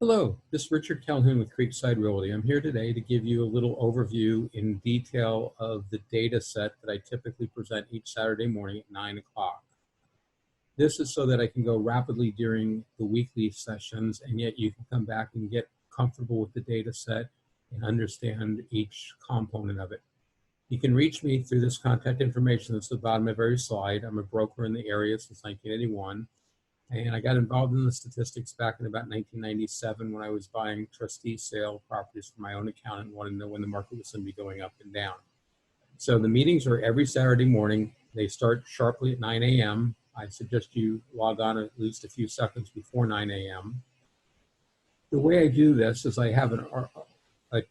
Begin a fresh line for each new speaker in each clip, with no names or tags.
Hello, this is Richard Calhoun with Creekside Realty. I'm here today to give you a little overview in detail of the data set that I typically present each Saturday morning at 9 o'clock. This is so that I can go rapidly during the weekly sessions, and yet you can come back and get comfortable with the data set and understand each component of it. You can reach me through this contact information that's at the bottom of every slide. I'm a broker in the area since 1981. And I got involved in the statistics back in about 1997 when I was buying trustee sale properties for my own account and wanted to know when the market was going to be going up and down. So the meetings are every Saturday morning. They start sharply at 9 a.m. I suggest you log on at least a few seconds before 9 a.m. The way I do this is I have a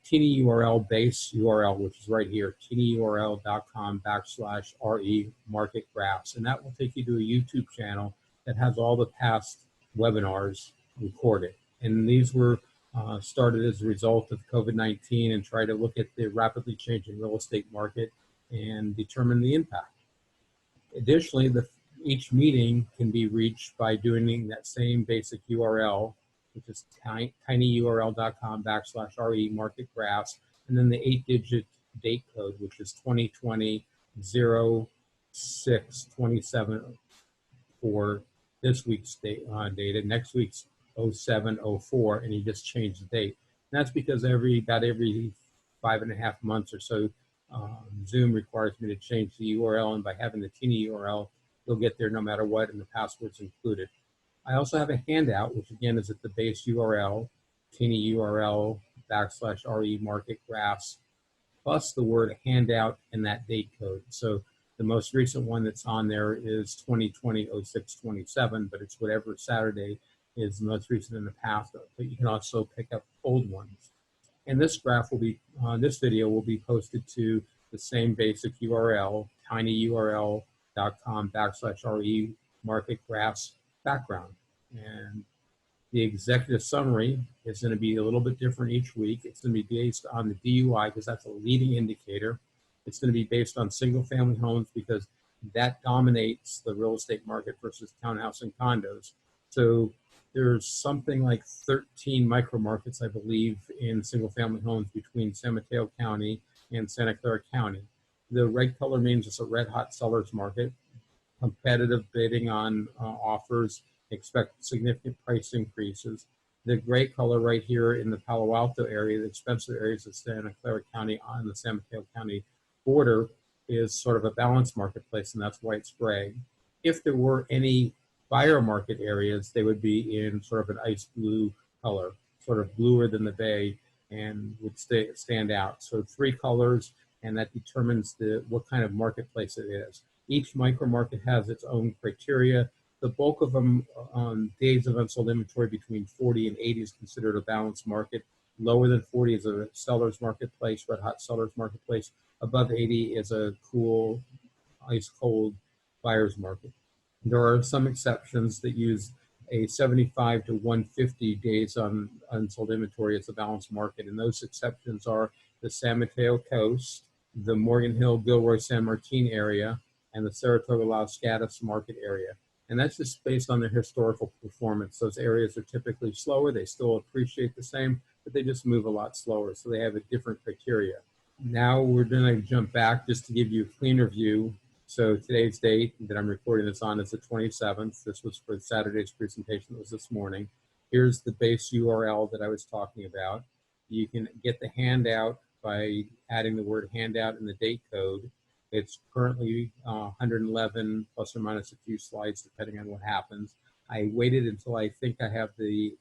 teeny URL base URL, which is right here, tinyurl.com/RE market graphs. And that will take you to a YouTube channel that has all the past webinars recorded. And these were started as a result of COVID-19 and try to look at the rapidly changing real estate market and determine the impact. Additionally, each meeting can be reached by doing that same basic URL, which is tinyurl.com/RE market graphs, and then the 8-digit date code, which is 2020-06-27 for this week's data, next week's 07-04, and you just change the date. And that's because about every 5.5 months or so, Zoom requires me to change the URL, and by having the teeny URL, you'll get there no matter what, and the password's included. I also have a handout, which again is at the base URL, tinyurl.com/RE market graphs, plus the word handout and that date code. So the most recent one that's on there is 2020-06-27, but it's whatever Saturday is the most recent in the past. But you can also pick up old ones. And this graph will be, this video will be posted to the same basic URL, tinyurl.com/RE market graphs background. And the executive summary is going to be a little bit different each week. It's going to be based on the DUI because that's a leading indicator. It's going to be based on single-family homes because that dominates the real estate market versus townhouse and condos. So there's something like 13 micro markets, I believe, in single-family homes between San Mateo County and Santa Clara County. The red color means it's a red-hot seller's market, competitive bidding on offers, expect significant price increases. The gray color right here in the Palo Alto area, the expensive areas of Santa Clara County on the San Mateo County border, is sort of a balanced marketplace, and that's why it's gray. If there were any buyer market areas, they would be in sort of an ice blue color, sort of bluer than the bay, and would stand out. So 3 colors, and that determines what kind of marketplace it is. Each micro market has its own criteria. The bulk of them, days of unsold inventory between 40 and 80 is considered a balanced market. Lower than 40 is a seller's marketplace, red hot seller's marketplace. Above 80 is a cool, ice cold buyer's market. There are some exceptions that use a 75 to 150 days on unsold inventory as a balanced market. And those exceptions are the San Mateo coast, the Morgan Hill, Gilroy, San Martin area, and the Saratoga, Los Gatos market area. And that's just based on their historical performance. Those areas are typically slower. They still appreciate the same, but they just move a lot slower. So they have a different criteria. Now we're going to jump back just to give you a cleaner view. So today's date that I'm recording this on is the 27th. This was for Saturday's presentation that was this morning. Here's the base URL that I was talking about. You can get the handout by adding the word handout in the date code. It's currently 111 plus or minus a few slides depending on what happens. I waited until I think I have the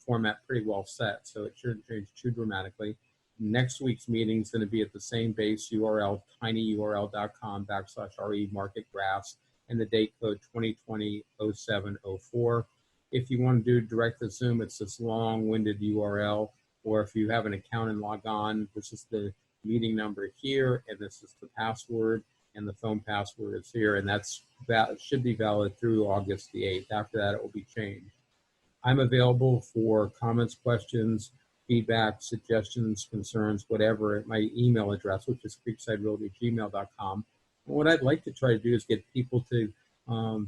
format pretty well set, so it shouldn't change too dramatically. Next week's meeting is going to be at the same base URL, tinyurl.com/RE market graphs, and the date code 2020-07-04. If you want to do direct to Zoom, it's this long-winded URL, or if you have an account and log on, this is the meeting number here, and this is the password, and the phone password is here, and that should be valid through August the 8th. After that, it will be changed. I'm available for comments, questions, feedback, suggestions, concerns, whatever, at my email address, which is creeksiderealty@gmail.com. And what I'd like to try to do is get people to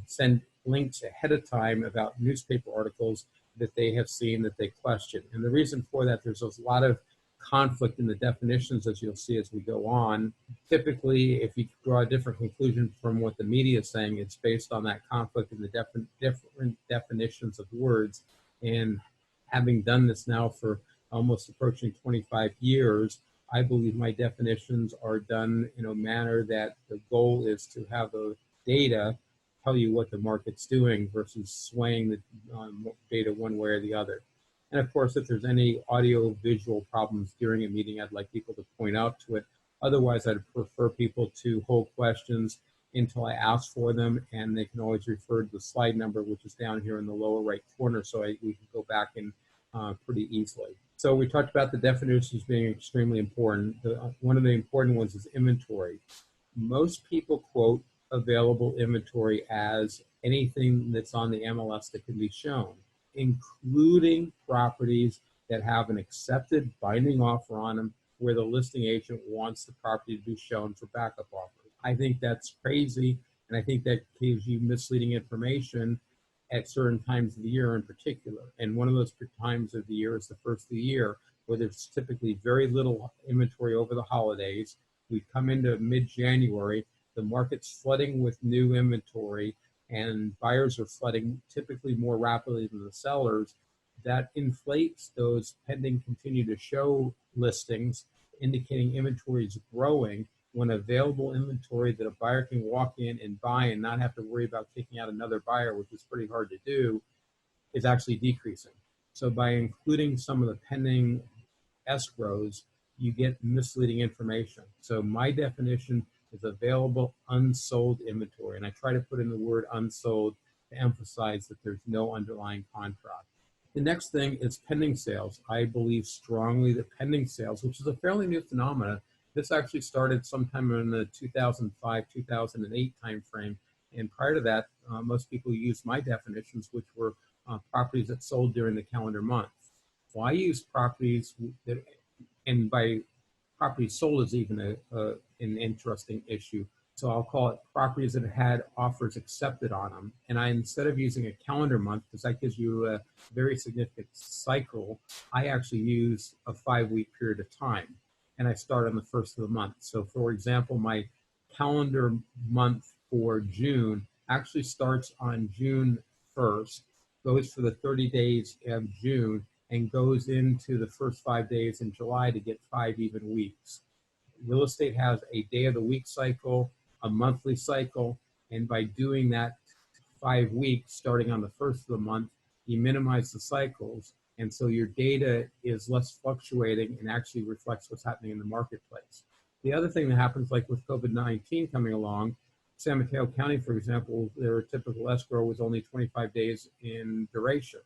send links ahead of time about newspaper articles that they have seen that they question. And the reason for that, there's a lot of conflict in the definitions, as you'll see as we go on. Typically, if you draw a different conclusion from what the media is saying, it's based on that conflict in the different definitions of words. And having done this now for almost approaching 25 years, I believe my definitions are done in a manner that the goal is to have the data tell you what the market's doing versus swaying the data one way or the other. And of course, if there's any audio visual problems during a meeting, I'd like people to point out to it. Otherwise, I'd prefer people to hold questions until I ask for them, and they can always refer to the slide number, which is down here in the lower right corner, so we can go back in pretty easily. So we talked about the definitions being extremely important. One of the important ones is inventory. Most people quote available inventory as anything that's on the MLS that can be shown, including properties that have an accepted binding offer on them where the listing agent wants the property to be shown for backup offers. I think that's crazy, and I think that gives you misleading information at certain times of the year in particular. And one of those times of the year is the first of the year, where there's typically very little inventory over the holidays. We come into mid-January, the market's flooding with new inventory, and buyers are flooding typically more rapidly than the sellers. That inflates those pending continue to show listings, indicating inventory is growing, when available inventory that a buyer can walk in and buy and not have to worry about kicking out another buyer, which is pretty hard to do, is actually decreasing. So by including some of the pending escrows, you get misleading information. So my definition is available unsold inventory, and I try to put in the word unsold to emphasize that there's no underlying contract. The next thing is pending sales. I believe strongly that pending sales, which is a fairly new phenomenon, this actually started sometime in the 2005-2008 timeframe, and prior to that, most people used my definitions, which were properties that sold during the calendar month. Well, I use properties that, and by properties sold is even an interesting issue. So I'll call it properties that had offers accepted on them. And instead of using a calendar month, because that gives you a very significant cycle, I actually use a 5-week period of time. And I start on the first of the month. So for example, my calendar month for June actually starts on June 1st, goes for the 30 days of June, and goes into the first 5 days in July to get 5 even weeks. Real estate has a day of the week cycle, a monthly cycle, and by doing that 5 weeks starting on the first of the month, you minimize the cycles, and so your data is less fluctuating and actually reflects what's happening in the marketplace. The other thing that happens, like with COVID-19 coming along, San Mateo County, for example, their typical escrow was only 25 days in duration.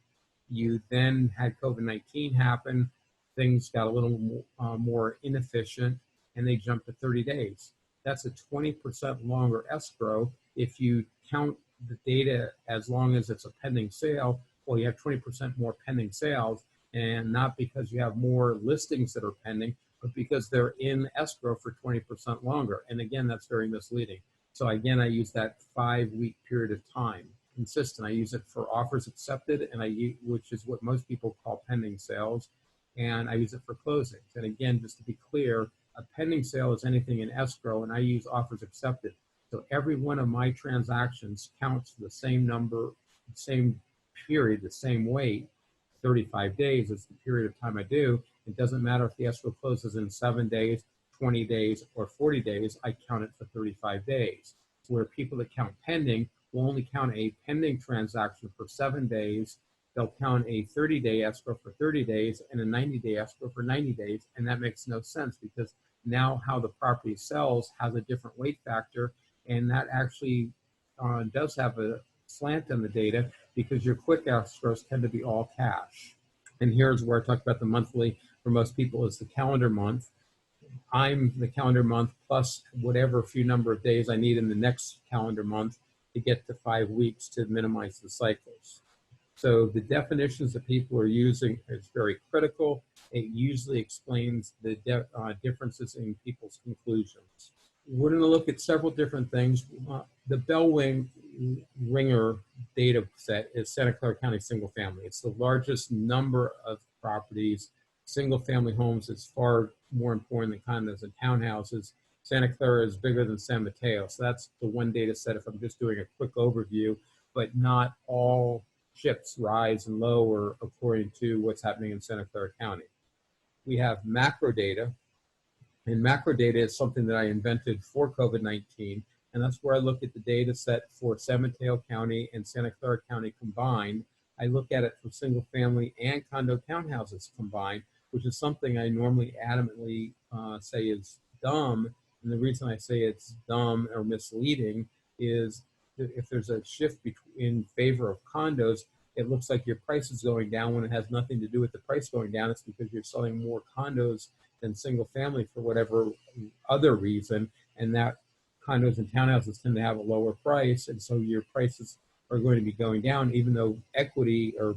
You then had COVID-19 happen, things got a little more inefficient, and they jumped to 30 days. That's a 20% longer escrow. If you count the data as long as it's a pending sale, well, you have 20% more pending sales, and not because you have more listings that are pending, but because they're in escrow for 20% longer. And again, that's very misleading. So again, I use that 5-week period of time. Consistent. I use it for offers accepted, and which is what most people call pending sales, and I use it for closings. And again, just to be clear, a pending sale is anything in escrow, and I use offers accepted. So every one of my transactions counts for the same number, same period, the same weight. 35 days is the period of time I do. It doesn't matter if the escrow closes in 7 days, 20 days, or 40 days, I count it for 35 days. Where people that count pending will only count a pending transaction for 7 days. They'll count a 30-day escrow for 30 days and a 90-day escrow for 90 days. And that makes no sense, because now how the property sells has a different weight factor. And that actually does have a slant on the data, because your quick escrows tend to be all cash. And here's where I talk about the monthly. For most people, is the calendar month. I'm the calendar month plus whatever few number of days I need in the next calendar month to get to 5 weeks to minimize the cycles. So the definitions that people are using is very critical. It usually explains the differences in people's conclusions. We're going to look at several different things. The bell ringer data set is Santa Clara County single family. It's the largest number of properties. Single family homes is far more important than condos and townhouses. Santa Clara is bigger than San Mateo. So that's the one data set if I'm just doing a quick overview, but not all ships rise and lower according to what's happening in Santa Clara County. We have macro data, and macro data is something that I invented for COVID-19, and that's where I look at the data set for San Mateo County and Santa Clara County combined. I look at it for single family and condo townhouses combined, which is something I normally adamantly say is dumb. And the reason I say it's dumb or misleading is that if there's a shift in favor of condos, it looks like your price is going down when it has nothing to do with the price going down. It's because you're selling more condos than single family for whatever other reason. And that condos and townhouses tend to have a lower price. And so your prices are going to be going down, even though equity or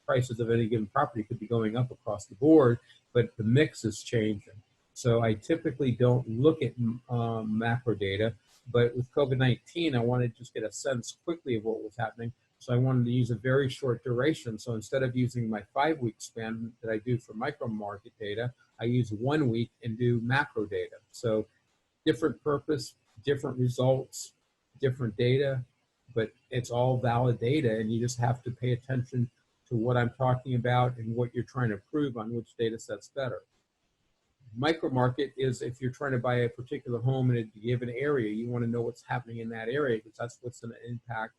prices of any given property could be going up across the board, but the mix is changing. So I typically don't look at macro data, but with COVID-19, I wanted to just get a sense quickly of what was happening. So I wanted to use a very short duration. So instead of using my 5-week span that I do for micro market data, I use 1 week and do macro data. So different purpose, different results, different data, but it's all valid data, and you just have to pay attention to what I'm talking about and what you're trying to prove on which data set's better. Micro market is if you're trying to buy a particular home in a given area, you want to know what's happening in that area because that's what's going to impact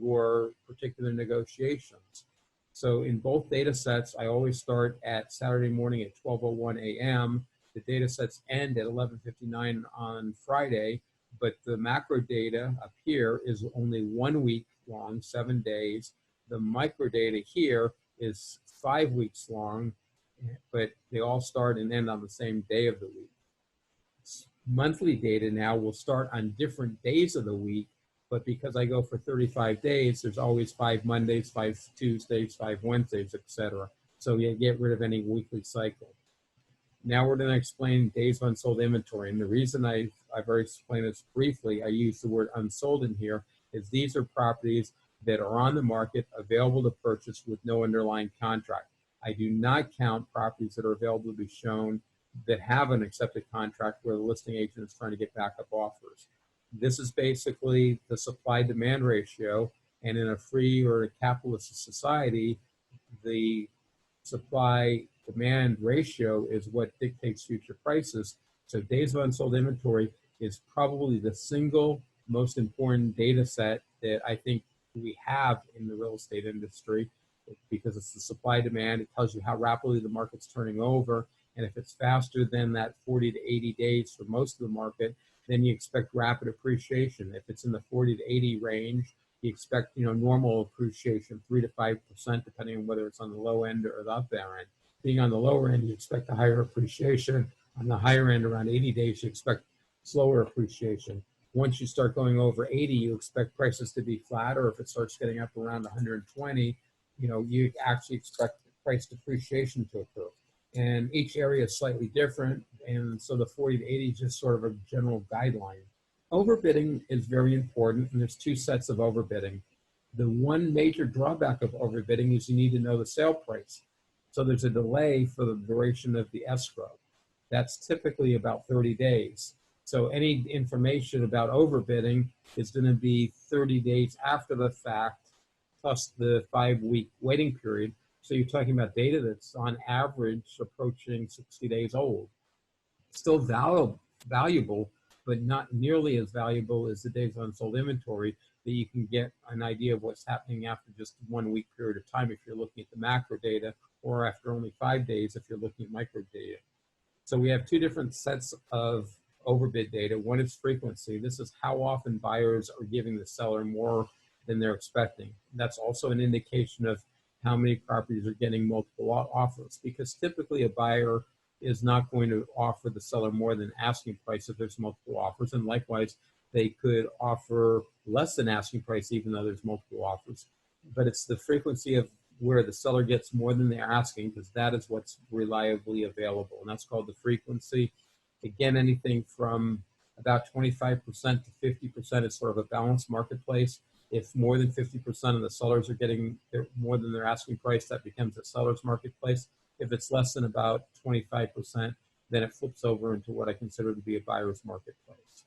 your particular negotiations. So in both data sets, I always start at Saturday morning at 12:01 a.m. The data sets end at 11:59 on Friday, but the macro data up here is only 1 week long, 7 days. The micro data here is 5 weeks long, but they all start and end on the same day of the week. Monthly data now will start on different days of the week, but because I go for 35 days, there's always 5 Mondays, 5 Tuesdays, 5 Wednesdays, etc. So you get rid of any weekly cycle. Now we're going to explain days of unsold inventory. And the reason I've already explained this briefly, I use the word unsold in here, is these are properties that are on the market, available to purchase with no underlying contract. I do not count properties that are available to be shown that have an accepted contract where the listing agent is trying to get backup offers. This is basically the supply-demand ratio, and in a free or a capitalist society, the supply-demand ratio is what dictates future prices. So days of unsold inventory is probably the single most important data set that I think we have in the real estate industry, because it's the supply demand. It tells you how rapidly the market's turning over. And if it's faster than that 40 to 80 days for most of the market, then you expect rapid appreciation. If it's in the 40 to 80 range, you expect normal appreciation, 3 to 5%, depending on whether it's on the low end or the upper end. Being on the lower end, you expect a higher appreciation. On the higher end, around 80 days, you expect slower appreciation. Once you start going over 80, you expect prices to be flat, or if it starts getting up around 120, you actually expect price depreciation to occur. And each area is slightly different, and so the 40 to 80 is just sort of a general guideline. Overbidding is very important, and there's 2 sets of overbidding. The one major drawback of overbidding is you need to know the sale price. So there's a delay for the duration of the escrow. That's typically about 30 days. So any information about overbidding is going to be 30 days after the fact, plus the 5-week waiting period. So you're talking about data that's on average approaching 60 days old. Still valuable, but not nearly as valuable as the days of unsold inventory that you can get an idea of what's happening after just 1 week period of time if you're looking at the macro data, or after only 5 days if you're looking at micro data. So we have 2 different sets of overbid data. One is frequency. This is how often buyers are giving the seller more than they're expecting. That's also an indication of how many properties are getting multiple offers, because typically a buyer is not going to offer the seller more than asking price if there's multiple offers, and likewise they could offer less than asking price even though there's multiple offers. But it's the frequency of where the seller gets more than they're asking, because that is what's reliably available, and that's called the frequency. Again, anything from about 25% to 50% is sort of a balanced marketplace. If more than 50% of the sellers are getting more than their asking price, that becomes a seller's marketplace. If it's less than about 25%, then it flips over into what I consider to be a buyer's marketplace.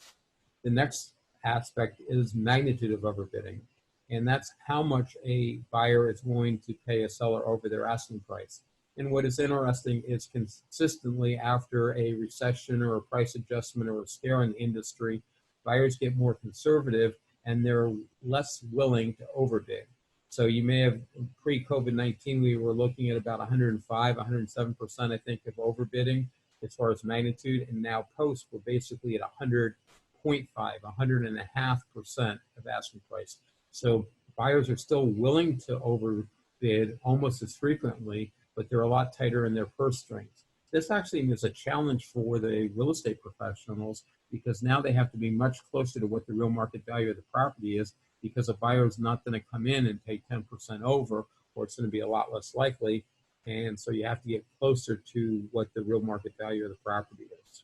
The next aspect is magnitude of overbidding, and that's how much a buyer is willing to pay a seller over their asking price. And what is interesting is consistently after a recession or a price adjustment or a scare in the industry, buyers get more conservative and they're less willing to overbid. So you may have, pre-COVID-19, we were looking at about 105, 107%, I think, of overbidding as far as magnitude. And now post, we're basically at 100.5, 100.5% of asking price. So buyers are still willing to overbid almost as frequently, but they're a lot tighter in their purse strings. This actually is a challenge for the real estate professionals because now they have to be much closer to what the real market value of the property is, because a buyer is not going to come in and pay 10% over, or it's going to be a lot less likely. And so you have to get closer to what the real market value of the property is.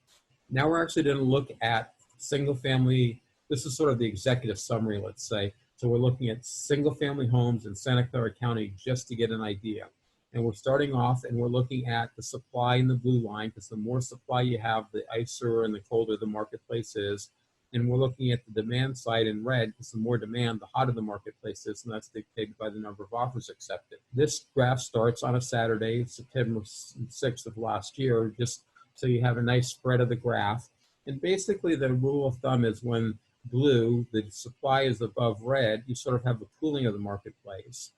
Now we're actually going to look at single family. This is sort of the executive summary, let's say. So we're looking at single family homes in Santa Clara County just to get an idea. And we're starting off and we're looking at the supply in the blue line, because the more supply you have, the icier and the colder the marketplace is. And we're looking at the demand side in red, because the more demand, the hotter the marketplace is, and that's dictated by the number of offers accepted. This graph starts on a Saturday, September 6th of last year, just so you have a nice spread of the graph. And basically the rule of thumb is when blue, the supply is above red, you sort of have a cooling of the marketplace.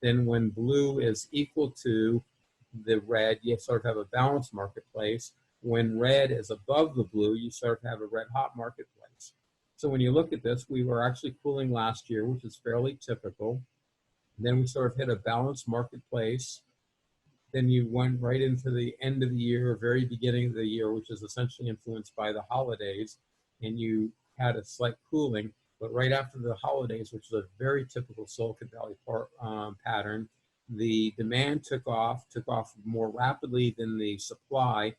Then when blue is equal to the red, you sort of have a balanced marketplace. When red is above the blue, you sort of have a red hot marketplace. So when you look at this, we were actually cooling last year, which is fairly typical. Then we sort of hit a balanced marketplace. Then you went right into the end of the year, very beginning of the year, which is essentially influenced by the holidays, and you had a slight cooling. But right after the holidays, which is a very typical Silicon Valley pattern, the demand took off more rapidly than the supply,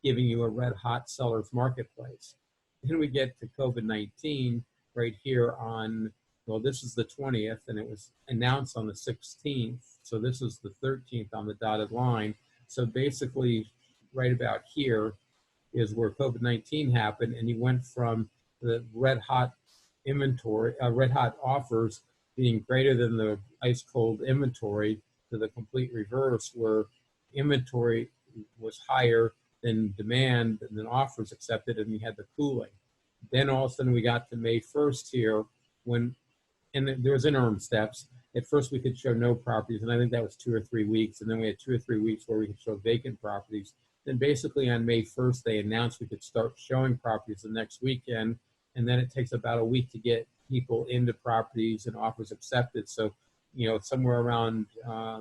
giving you a red hot seller's marketplace. Then we get to COVID-19 right here on, well, this is the 20th, and it was announced on the 16th. So this is the 13th on the dotted line. So basically, right about here is where COVID-19 happened, and you went from the red hot inventory, red hot offers being greater than the ice cold inventory to the complete reverse, where inventory was higher than demand and then offers accepted, and we had the cooling. Then all of a sudden we got to May 1st here, when, and there was interim steps. At first we could show no properties, and I think that was 2 or 3 weeks, and then we had 2 or 3 weeks where we could show vacant properties. Then basically on May 1st they announced we could start showing properties the next weekend, and then it takes about a week to get people into properties and offers accepted. So, you know, somewhere around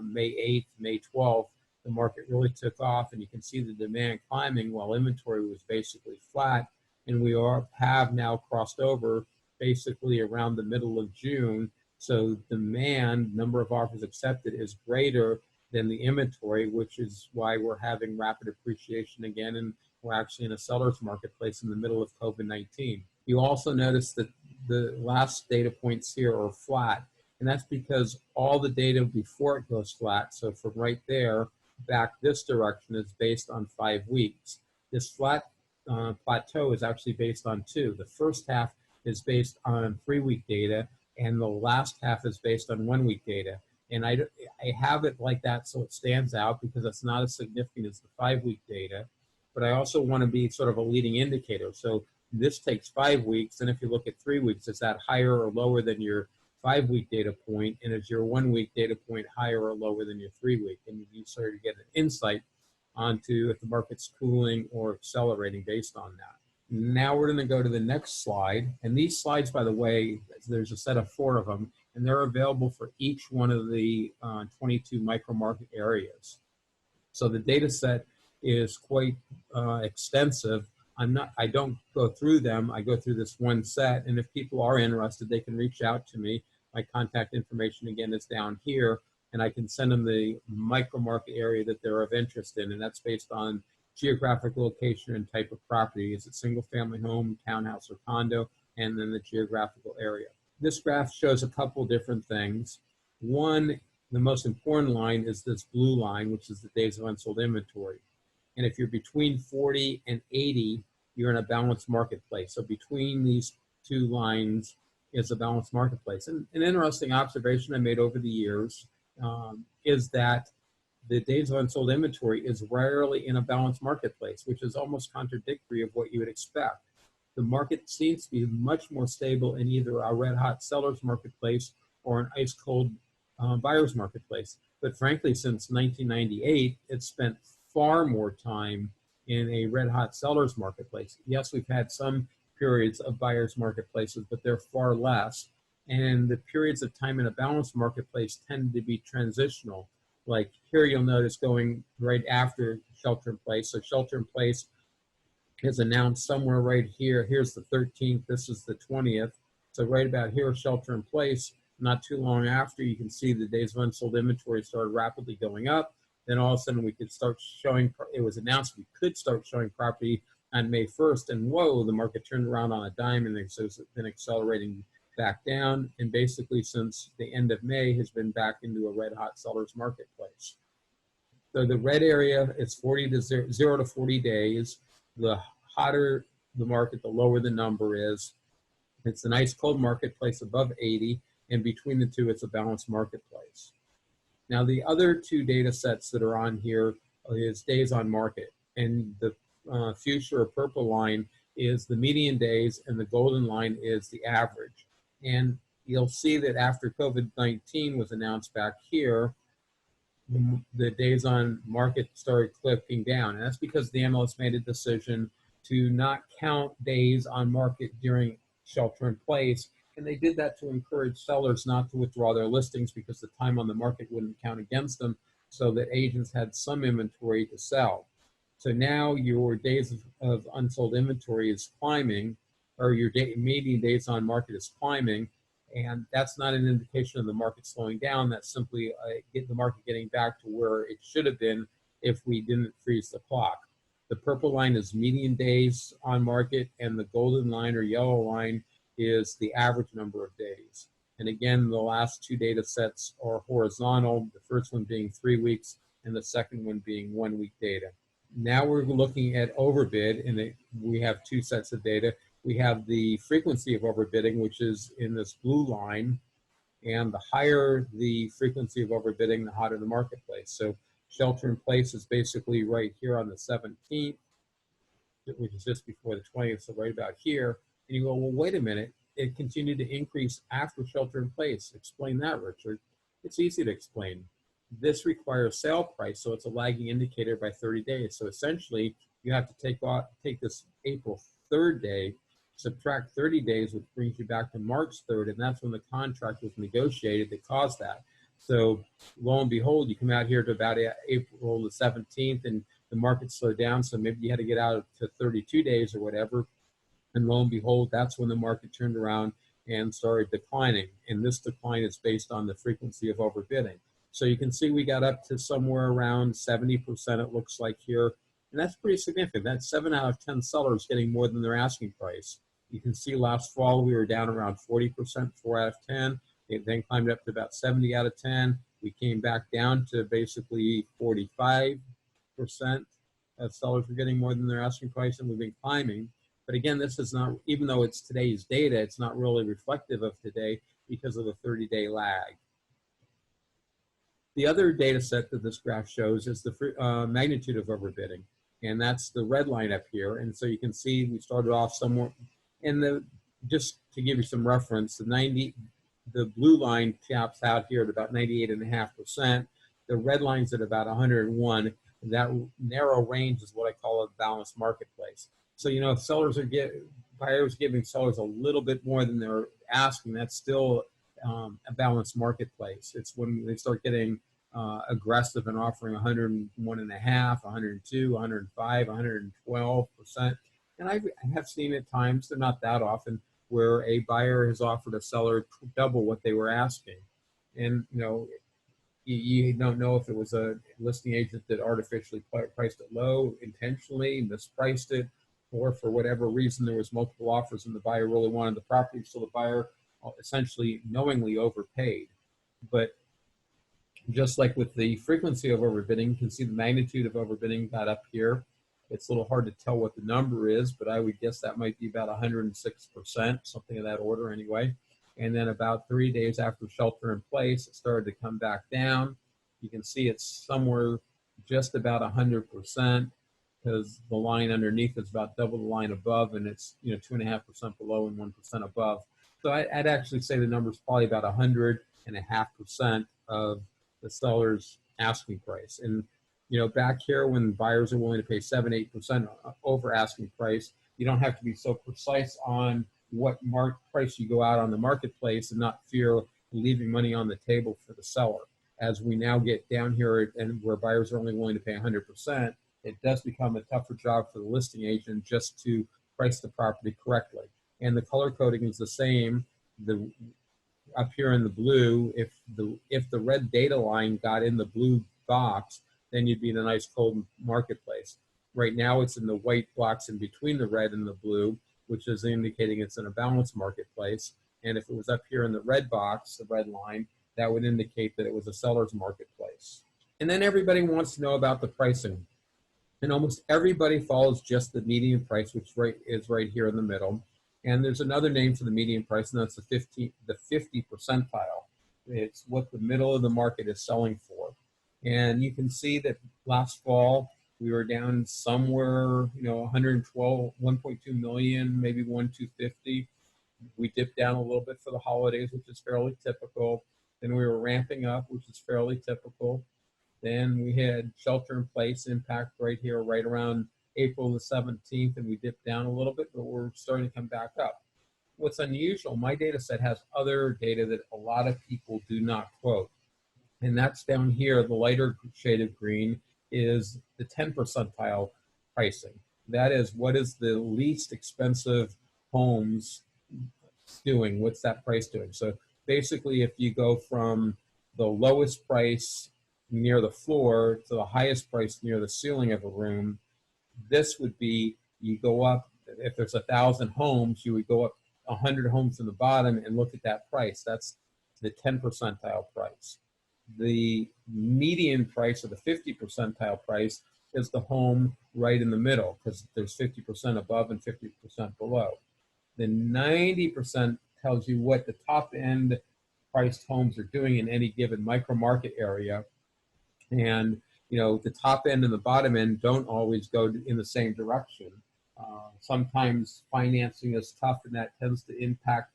May 8th, May 12th, the market really took off, and you can see the demand climbing while inventory was basically flat. And we have now crossed over basically around the middle of June. So demand, number of offers accepted, is greater than the inventory, which is why we're having rapid appreciation again, and we're actually in a seller's marketplace in the middle of COVID-19. You also notice that the last data points here are flat, and that's because all the data before it goes flat, so from right there back this direction, is based on 5 weeks. This flat plateau is actually based on 2. The first half is based on 3-week data, and the last half is based on 1-week data. And I have it like that so it stands out, because it's not as significant as the 5-week data. But I also want to be sort of a leading indicator. So this takes 5 weeks, and if you look at 3 weeks, is that higher or lower than your 5-week data point? And is your 1-week data point higher or lower than your 3-week? And you sort of get an insight onto if the market's cooling or accelerating based on that. Now we're going to go to the next slide. And these slides, by the way, there's a set of 4 of them, and they're available for each one of the 22 micro market areas. So the data set is quite extensive. I don't go through them. I go through this one set, and if people are interested, they can reach out to me. My contact information, again, is down here, and I can send them the micro market area that they're of interest in, and that's based on geographic location and type of property. Is it single family home, townhouse, or condo, and then the geographical area. this graph shows a couple different things. One, the most important line is this blue line, which is the days of unsold inventory. And if you're between 40 and 80, you're in a balanced marketplace. So between these two lines is a balanced marketplace. And an interesting observation I made over the years is that the days of unsold inventory is rarely in a balanced marketplace, which is almost contradictory of what you would expect. The market seems to be much more stable in either a red hot seller's marketplace or an ice cold buyer's marketplace. But frankly, since 1998, it's spent far more time in a red hot seller's marketplace. Yes, we've had some periods of buyer's marketplaces, but they're far less. And the periods of time in a balanced marketplace tend to be transitional. Like here, you'll notice going right after shelter in place. So shelter in place is announced somewhere right here. Here's the 13th, this is the 20th. So right about here, shelter in place. Not too long after, you can see the days of unsold inventory started rapidly going up. Then all of a sudden we could start showing, it was announced we could start showing property on May 1st, and whoa, the market turned around on a dime and it's been accelerating back down. And basically since the end of May has been back into a red hot seller's marketplace. So the red area is 0 to 40 days. The hotter the market, the lower the number is. It's a nice cold marketplace above 80, and between the two, it's a balanced marketplace. Now, the other two data sets that are on here is days on market, and the fuchsia or purple line is the median days, and the golden line is the average. And you'll see that after COVID-19 was announced back here, the days on market started clipping down. And that's because the MLS made a decision to not count days on market during shelter in place. And they did that to encourage sellers not to withdraw their listings because the time on the market wouldn't count against them, so that agents had some inventory to sell. So now your days of unsold inventory is climbing, or your median days on market is climbing. And that's not an indication of the market slowing down. That's simply the market getting back to where it should have been if we didn't freeze the clock. The purple line is median days on market, and the golden line or yellow line is the average number of days. And again, the last two data sets are horizontal, the first one being 3 weeks and the second one being 1 week data. Now we're looking at overbid, and we have two sets of data. We have the frequency of overbidding, which is in this blue line, and the higher the frequency of overbidding, the hotter the marketplace. So shelter in place is basically right here on the 17th, which is just before the 20th, so right about here. And you go, well, wait a minute, it continued to increase after shelter in place. Explain that, Richard. It's easy to explain. This requires sale price, so it's a lagging indicator by 30 days. So essentially, you have to take this April 3rd day, subtract 30 days, which brings you back to March 3rd, and that's when the contract was negotiated that caused that. So lo and behold, you come out here to about April the 17th, and the market slowed down, so maybe you had to get out to 32 days or whatever, and lo and behold, that's when the market turned around and started declining. And this decline is based on the frequency of overbidding. So you can see we got up to somewhere around 70%, it looks like here, and that's pretty significant. That's 7 out of 10 sellers getting more than their asking price. You can see last fall we were down around 40%, 4 out of 10. It then climbed up to about 70 out of 10. We came back down to basically 45% of sellers were getting more than their asking price, and we've been climbing. But again, this is not, even though it's today's data, it's not really reflective of today because of the 30-day lag. The other data set that this graph shows is the magnitude of overbidding, and that's the red line up here. And so you can see we started off somewhere, and just to give you some reference, the blue line caps out here at about 98.5%. The red line's at about 101. That narrow range is what I call a balanced marketplace. So, you know, if buyers giving sellers a little bit more than they're asking, that's still a balanced marketplace. It's when they start getting aggressive and offering 101.5, 102, 105, 112%. And I have seen at times, they're not that often, where a buyer has offered a seller double what they were asking. And, you know, you don't know if it was a listing agent that artificially priced it low, intentionally mispriced it, or for whatever reason there was multiple offers and the buyer really wanted the property, so the buyer essentially knowingly overpaid. But just like with the frequency of overbidding, you can see the magnitude of overbidding got up here. It's a little hard to tell what the number is, but I would guess that might be about 106%, something of that order anyway. And then about 3 days after shelter in place, it started to come back down. You can see it's somewhere just about 100%, because the line underneath is about double the line above, and it's 2.5% below and 1% above. So I'd actually say the number is probably about 100.5% of the seller's asking price. And back here, when buyers are willing to pay 7-8% over asking price, you don't have to be so precise on what price you go out on the marketplace and not fear leaving money on the table for the seller. As we now get down here and where buyers are only willing to pay 100%, it does become a tougher job for the listing agent just to price the property correctly. And the color coding is the same. Up here in the blue, if the red data line got in the blue box, then you'd be in a nice cold marketplace. Right now it's in the white box in between the red and the blue, which is indicating it's in a balanced marketplace. And if it was up here in the red box, the red line, that would indicate that it was a seller's marketplace. And then everybody wants to know about the pricing. And almost everybody follows just the median price, which is right here in the middle. And there's another name for the median price, and that's the 50 percentile. It's what the middle of the market is selling for. And you can see that last fall, we were down somewhere, 112, 1.2 million, maybe 1,250. We dipped down a little bit for the holidays, which is fairly typical. Then we were ramping up, which is fairly typical. Then we had shelter in place impact right here, right around April the 17th, and we dipped down a little bit, but we're starting to come back up. What's unusual, my data set has other data that a lot of people do not quote. And that's down here, the lighter shade of green is the 10 percentile pricing. That is, what is the least expensive homes doing? What's that price doing? So basically, if you go from the lowest price near the floor to the highest price near the ceiling of a room, this would be, you go up, if there's 1,000 homes, you would go up 100 homes in the bottom and look at that price. That's the 10 percentile price. The median price, or the 50 percentile price, is the home right in the middle, because there's 50% above and 50% below. The 90% tells you what the top end priced homes are doing in any given micro market area. And the top end and the bottom end don't always go in the same direction. Sometimes financing is tough, and that tends to impact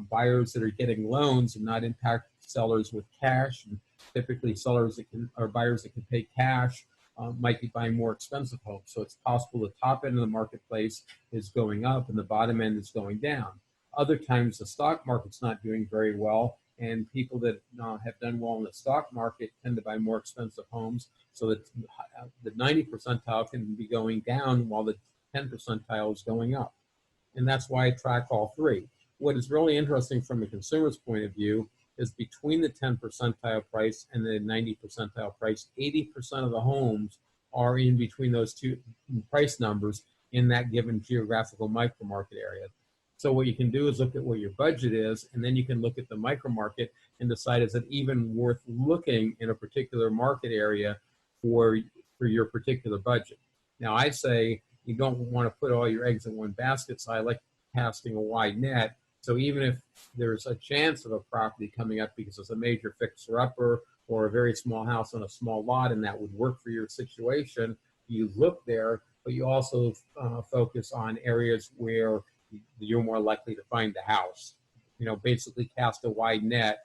buyers that are getting loans and not impact sellers with cash. And typically sellers or buyers that can pay cash might be buying more expensive homes. So it's possible the top end of the marketplace is going up and the bottom end is going down. Other times the stock market's not doing very well, and people that have done well in the stock market tend to buy more expensive homes, so that the 90 percentile can be going down while the 10 percentile is going up. And that's why I track all three. What is really interesting from a consumer's point of view is between the 10 percentile price and the 90 percentile price, 80% of the homes are in between those two price numbers in that given geographical micro market area. So what you can do is look at what your budget is, and then you can look at the micro market and decide, is it even worth looking in a particular market area for your particular budget. Now, I say you don't want to put all your eggs in one basket, so I like casting a wide net. So even if there's a chance of a property coming up because it's a major fixer-upper or a very small house on a small lot, and that would work for your situation, you look there, but you also focus on areas where you're more likely to find the house. Basically cast a wide net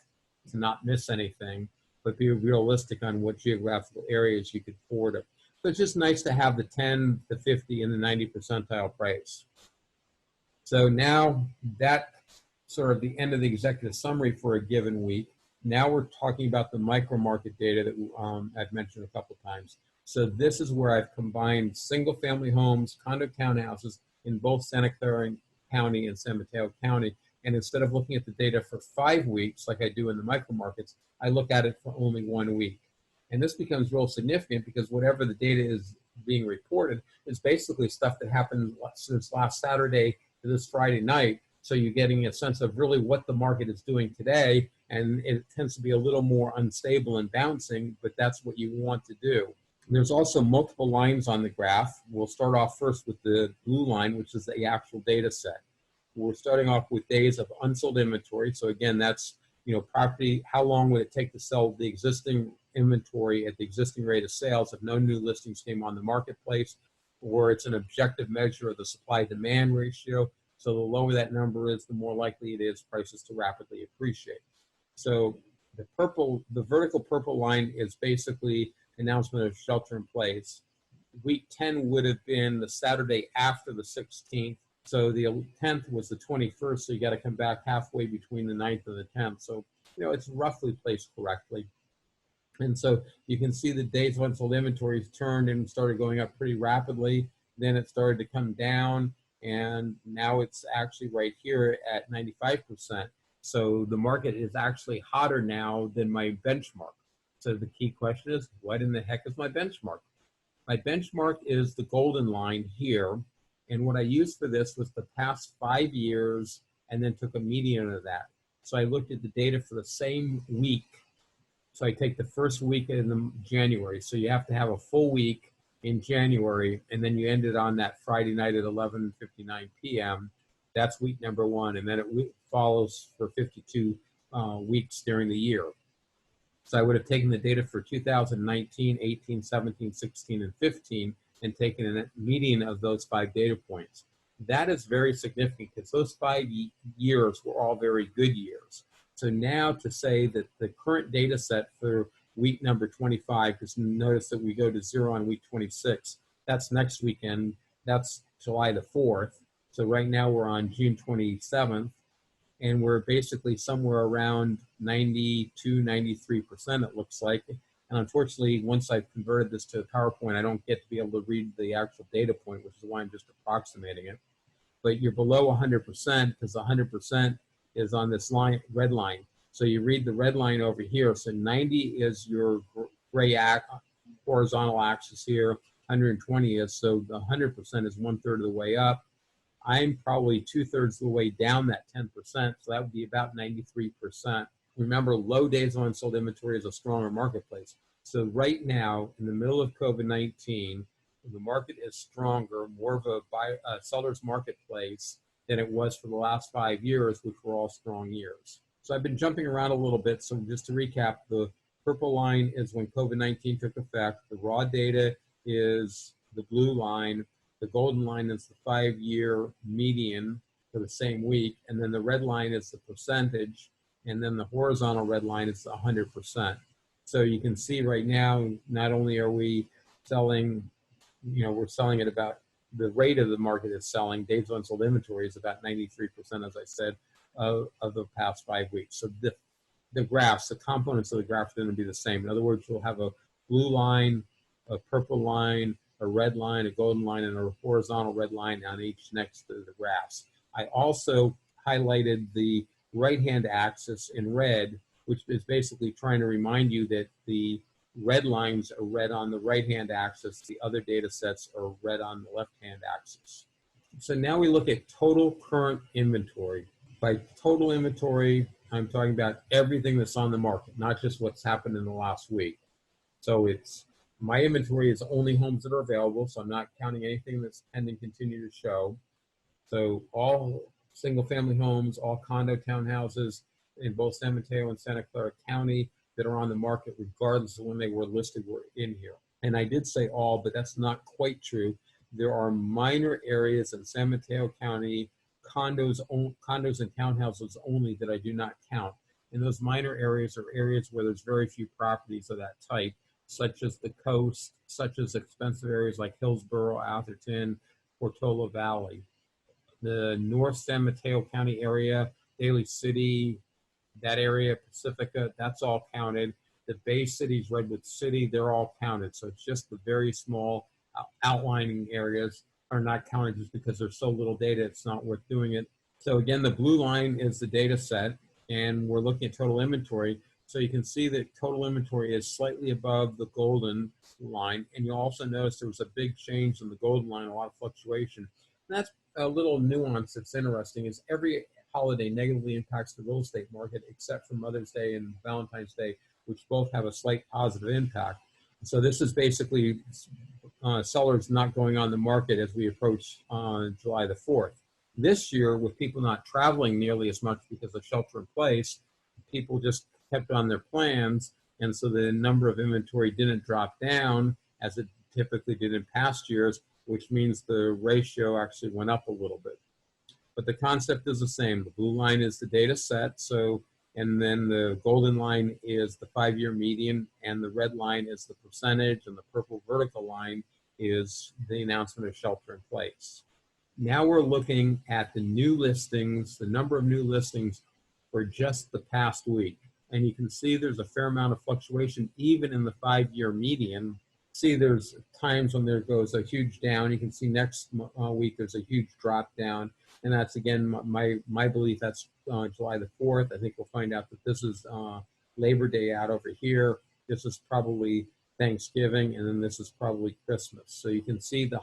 to not miss anything, but be realistic on what geographical areas you could afford it. So it's just nice to have the 10, the 50, and the 90 percentile price. So now that sort of the end of the executive summary for a given week. Now we're talking about the micro market data that I've mentioned a couple times. So this is where I've combined single family homes, condo townhouses in both Santa Clara County and San Mateo County. And instead of looking at the data for 5 weeks, like I do in the micro markets, I look at it for only 1 week. And this becomes real significant because whatever the data is being reported is basically stuff that happened since last Saturday to this Friday night. So you're getting a sense of really what the market is doing today, and it tends to be a little more unstable and bouncing, but that's what you want to do. There's also multiple lines on the graph. We'll start off first with the blue line, which is the actual data set. We're starting off with days of unsold inventory. So again, that's, property, how long would it take to sell the existing inventory at the existing rate of sales if no new listings came on the marketplace, or it's an objective measure of the supply-demand ratio. So the lower that number is, the more likely it is prices to rapidly appreciate. So the vertical purple line is basically announcement of shelter in place. Week 10 would have been the Saturday after the 16th. So the 10th was the 21st, so you got to come back halfway between the 9th and the 10th. So, it's roughly placed correctly. And so you can see the days of unsold inventories turned and started going up pretty rapidly. Then it started to come down, and now it's actually right here at 95%. So the market is actually hotter now than my benchmark. So the key question is, what in the heck is my benchmark? My benchmark is the golden line here. And what I used for this was the past 5 years and then took a median of that. So I looked at the data for the same week. So I take the first week in January. So you have to have a full week in January, and then you end it on that Friday night at 11:59 p.m. That's week number 1. And then it follows for 52 weeks during the year. So I would have taken the data for 2019, 18, 17, 16, and 15 and taken a median of those 5 data points. That is very significant because those 5 years were all very good years. So now to say that the current data set for week number 25, because notice that we go to 0 on week 26, that's next weekend, that's July the 4th. So right now we're on June 27th. And we're basically somewhere around 92, 93%, it looks like. And unfortunately, once I've converted this to PowerPoint, I don't get to be able to read the actual data point, which is why I'm just approximating it. But you're below 100% because 100% is on this line, red line. So you read the red line over here. So 90 is your gray horizontal axis here. 120 is, so the 100% is 1/3 of the way up. I'm probably 2/3 of the way down that 10%, so that would be about 93%. Remember, low days of unsold inventory is a stronger marketplace. So right now, in the middle of COVID-19, the market is stronger, more of a seller's marketplace than it was for the last 5 years, which were all strong years. So I've been jumping around a little bit. So just to recap, the purple line is when COVID-19 took effect. The raw data is the blue line. The golden line is the 5-year median for the same week. And then the red line is the percentage. And then the horizontal red line is 100%. So you can see right now, not only are we selling, we're selling at about the rate of the market is selling, days of unsold inventory is about 93%, as I said, of the past 5 weeks. So the graphs, the components of the graph are going to be the same. In other words, we'll have a blue line, a purple line, a red line, a golden line, and a horizontal red line on each next to the graphs. I also highlighted the right-hand axis in red, which is basically trying to remind you that the red lines are red on the right-hand axis, the other data sets are red on the left-hand axis. So now we look at total current inventory. By total inventory, I'm talking about everything that's on the market, not just what's happened in the last week. So my inventory is only homes that are available, so I'm not counting anything that's pending continue to show. So all single-family homes, all condo townhouses in both San Mateo and Santa Clara County that are on the market, regardless of when they were listed, were in here. And I did say all, but that's not quite true. There are minor areas in San Mateo County, condos and townhouses only, that I do not count. And those minor areas are areas where there's very few properties of that type, such as the coast, such as expensive areas like Hillsborough, Atherton, Portola Valley. The North San Mateo County area, Daly City, that area, Pacifica, that's all counted. The Bay Cities, Redwood City, they're all counted. So it's just the very small outlining areas are not counted just because there's so little data, it's not worth doing it. So again, the blue line is the data set, and we're looking at total inventory. So you can see that total inventory is slightly above the golden line. And you'll also notice there was a big change in the golden line, a lot of fluctuation. And that's a little nuance that's interesting, is every holiday negatively impacts the real estate market, except for Mother's Day and Valentine's Day, which both have a slight positive impact. So this is basically sellers not going on the market as we approach July the 4th. This year, with people not traveling nearly as much because of shelter in place, people just kept on their plans, and so the number of inventory didn't drop down as it typically did in past years, which means the ratio actually went up a little bit. But the concept is the same. The blue line is the data set, and then the golden line is the 5-year median, and the red line is the percentage, and the purple vertical line is the announcement of shelter in place. Now we're looking at the new listings, the number of new listings for just the past week. And you can see there's a fair amount of fluctuation even in the 5-year median. See, there's times when there goes a huge down. You can see next week there's a huge drop down. And that's, again, my belief, that's July the 4th. I think we'll find out that this is Labor Day out over here. This is probably Thanksgiving, and then this is probably Christmas. So you can see the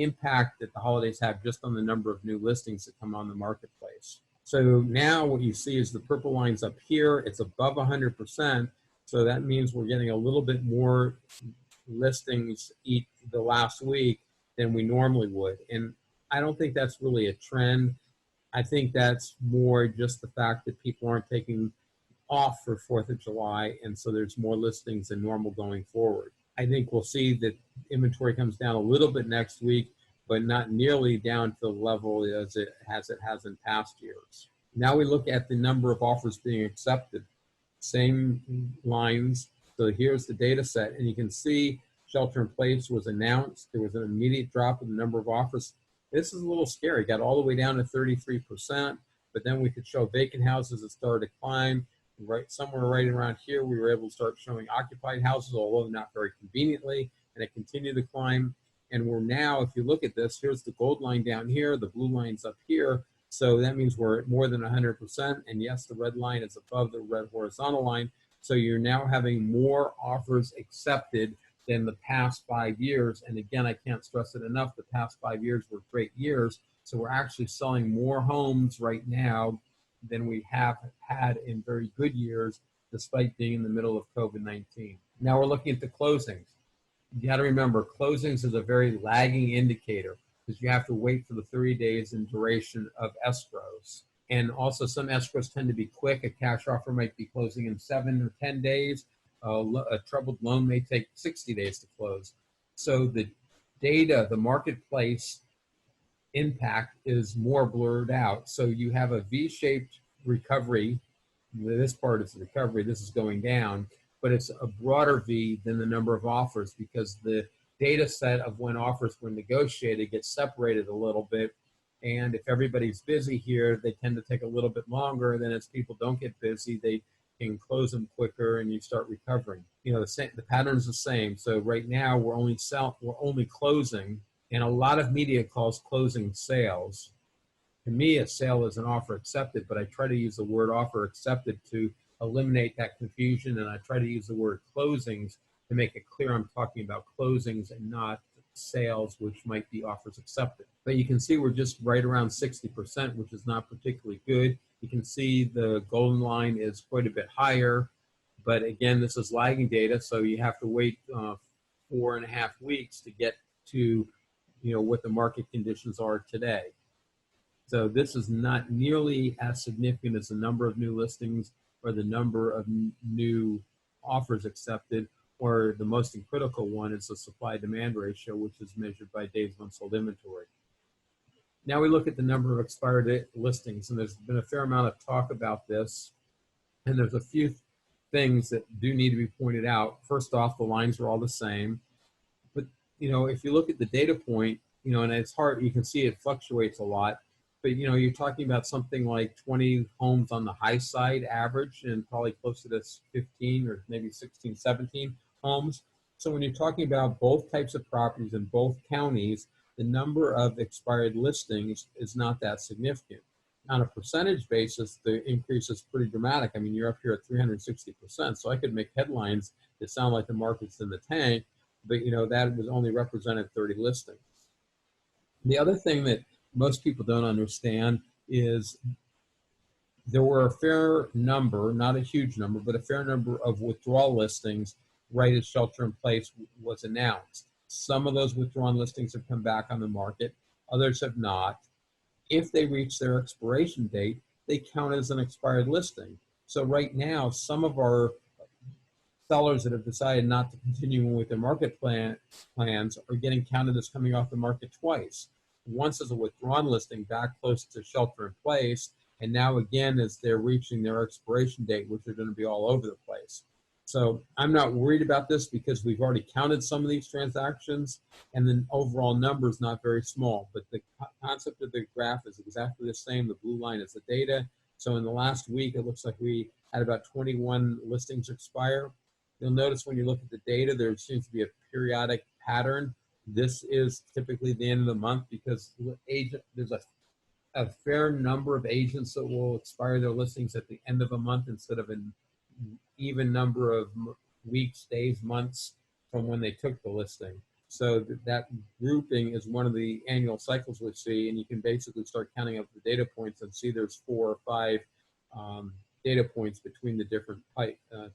impact that the holidays have just on the number of new listings that come on the marketplace. So now what you see is the purple line's up here. It's above 100%. So that means we're getting a little bit more listings the last week than we normally would. And I don't think that's really a trend. I think that's more just the fact that people aren't taking off for 4th of July, and so there's more listings than normal going forward. I think we'll see that inventory comes down a little bit next week, but not nearly down to the level as it has in past years. Now we look at the number of offers being accepted. Same lines. So here's the data set, and you can see shelter in place was announced. There was an immediate drop in the number of offers. This is a little scary. Got all the way down to 33%, but then we could show vacant houses that started to climb. Somewhere right around here, we were able to start showing occupied houses, although not very conveniently, and it continued to climb. And we're now, if you look at this, here's the gold line down here, the blue line's up here. So that means we're at more than 100%. And yes, the red line is above the red horizontal line. So you're now having more offers accepted than the past 5 years. And again, I can't stress it enough, the past 5 years were great years. So we're actually selling more homes right now than we have had in very good years, despite being in the middle of COVID-19. Now we're looking at the closings. You got to remember, closings is a very lagging indicator because you have to wait for the 30 days in duration of escrows. And also some escrows tend to be quick. A cash offer might be closing in 7 or 10 days. A troubled loan may take 60 days to close. So the data, the marketplace impact is more blurred out. So you have a V-shaped recovery. This part is the recovery. This is going down, but it's a broader V than the number of offers because the data set of when offers were negotiated gets separated a little bit. And if everybody's busy here, they tend to take a little bit longer. And then as people don't get busy, they can close them quicker and you start recovering. You know, the pattern's the same. So right now we're only closing, and a lot of media calls closing sales. To me, a sale is an offer accepted, but I try to use the word offer accepted to eliminate that confusion, and I try to use the word closings to make it clear I'm talking about closings and not sales, which might be offers accepted. But you can see we're just right around 60%, which is not particularly good. You can see the golden line is quite a bit higher, but again, this is lagging data, so you have to wait 4.5 weeks to get to what the market conditions are today. So this is not nearly as significant as the number of new listings or the number of new offers accepted, or the most critical one is the supply-demand ratio, which is measured by days of unsold inventory. Now we look at the number of expired listings, and there's been a fair amount of talk about this, and there's a few things that do need to be pointed out. First off, the lines are all the same. But, if you look at the data point, and it's hard, you can see it fluctuates a lot, but, you're talking about something like 20 homes on the high side average and probably closer to 15 or maybe 16, 17 homes. So when you're talking about both types of properties in both counties, the number of expired listings is not that significant. On a percentage basis, the increase is pretty dramatic. I mean, you're up here at 360%, so I could make headlines that sound like the market's in the tank, but that was only represented 30 listings. The other thing that most people don't understand is there were a fair number, not a huge number, but a fair number of withdrawal listings right as shelter in place was announced. Some of those withdrawn listings have come back on the market, others have not. If they reach their expiration date, they count as an expired listing. So right now, some of our sellers that have decided not to continue with their market plans are getting counted as coming off the market twice. Once as a withdrawn listing back close to shelter in place, and now again as they're reaching their expiration date, which are going to be all over the place. So I'm not worried about this because we've already counted some of these transactions, and the overall number is not very small. But the concept of the graph is exactly the same. The blue line is the data. So in the last week, it looks like we had about 21 listings expire. You'll notice when you look at the data, there seems to be a periodic pattern. This is typically the end of the month because there's a fair number of agents that will expire their listings at the end of a month instead of an even number of weeks, days, months from when they took the listing. So that grouping is one of the annual cycles we see, and you can basically start counting up the data points and see there's 4 or 5 data points between the different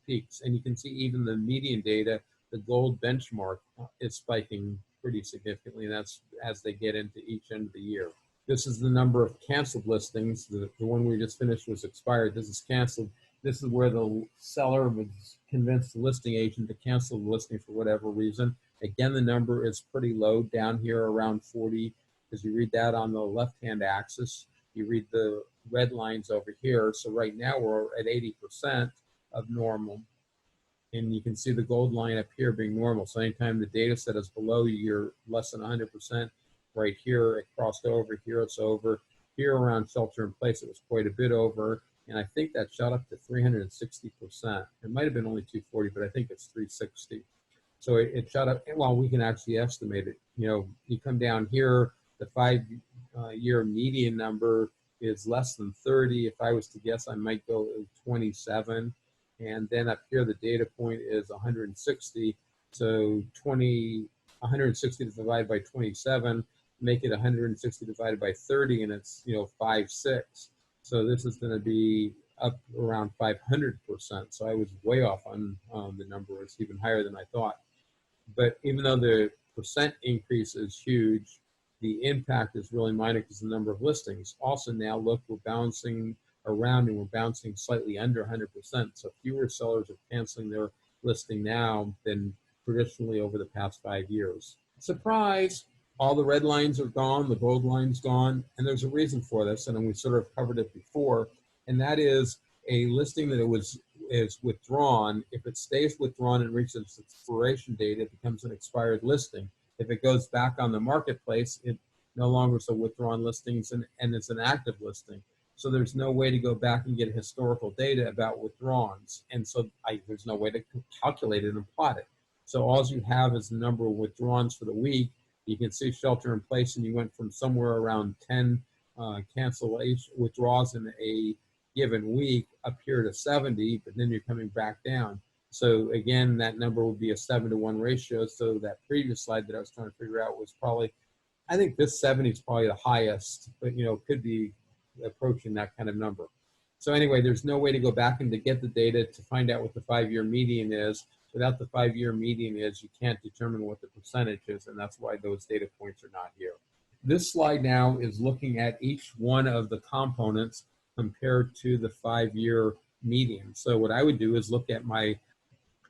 peaks. And you can see even the median data, the gold benchmark is spiking pretty significantly, and that's as they get into each end of the year. This is the number of canceled listings. The one we just finished was expired. This is canceled. This is where the seller was convinced the listing agent to cancel the listing for whatever reason. Again, the number is pretty low down here around 40, because you read that on the left-hand axis. You read the red lines over here. So right now we're at 80% of normal. And you can see the gold line up here being normal. So anytime the data set is below you, you're less than 100%. Right here, it crossed over. Here, it's over. Here around shelter in place, it was quite a bit over. And I think that shot up to 360%. It might have been only 240, but I think it's 360. So it shot up. Well, we can actually estimate it. You know, you come down here, the 5-year median number is less than 30. If I was to guess, I might go 27. And then up here, the data point is 160. So 160 divided by 27, make it 160 divided by 30, and it's, you know, 5.6. So this is going to be up around 500%. So I was way off on the number. It's even higher than I thought. But even though the percent increase is huge, the impact is really minor because the number of listings. Also now, look, we're bouncing around and we're bouncing slightly under 100%. So fewer sellers are canceling their listing now than traditionally over the past 5 years. Surprise! All the red lines are gone, the gold line's gone, and there's a reason for this, and we sort of covered it before, and that is a listing that is withdrawn. If it stays withdrawn and reaches its expiration date, it becomes an expired listing. If it goes back on the marketplace, it no longer is a withdrawn listing, and it's an active listing. So there's no way to go back and get historical data about withdrawals, and so there's no way to calculate it and plot it. So all you have is the number of withdrawals for the week. You can see shelter in place, and you went from somewhere around 10 cancellation withdrawals in a given week up here to 70, but then you're coming back down. So again, that number would be a 7-to-1 ratio. So that previous slide that I was trying to figure out was probably, I think this 70 is probably the highest, but you know, could be approaching that kind of number. So anyway, there's no way to go back and to get the data to find out what the 5-year median is. Without the 5-year median is, you can't determine what the percentage is, and that's why those data points are not here. This slide now is looking at each one of the components compared to the 5-year median. So what I would do is look at my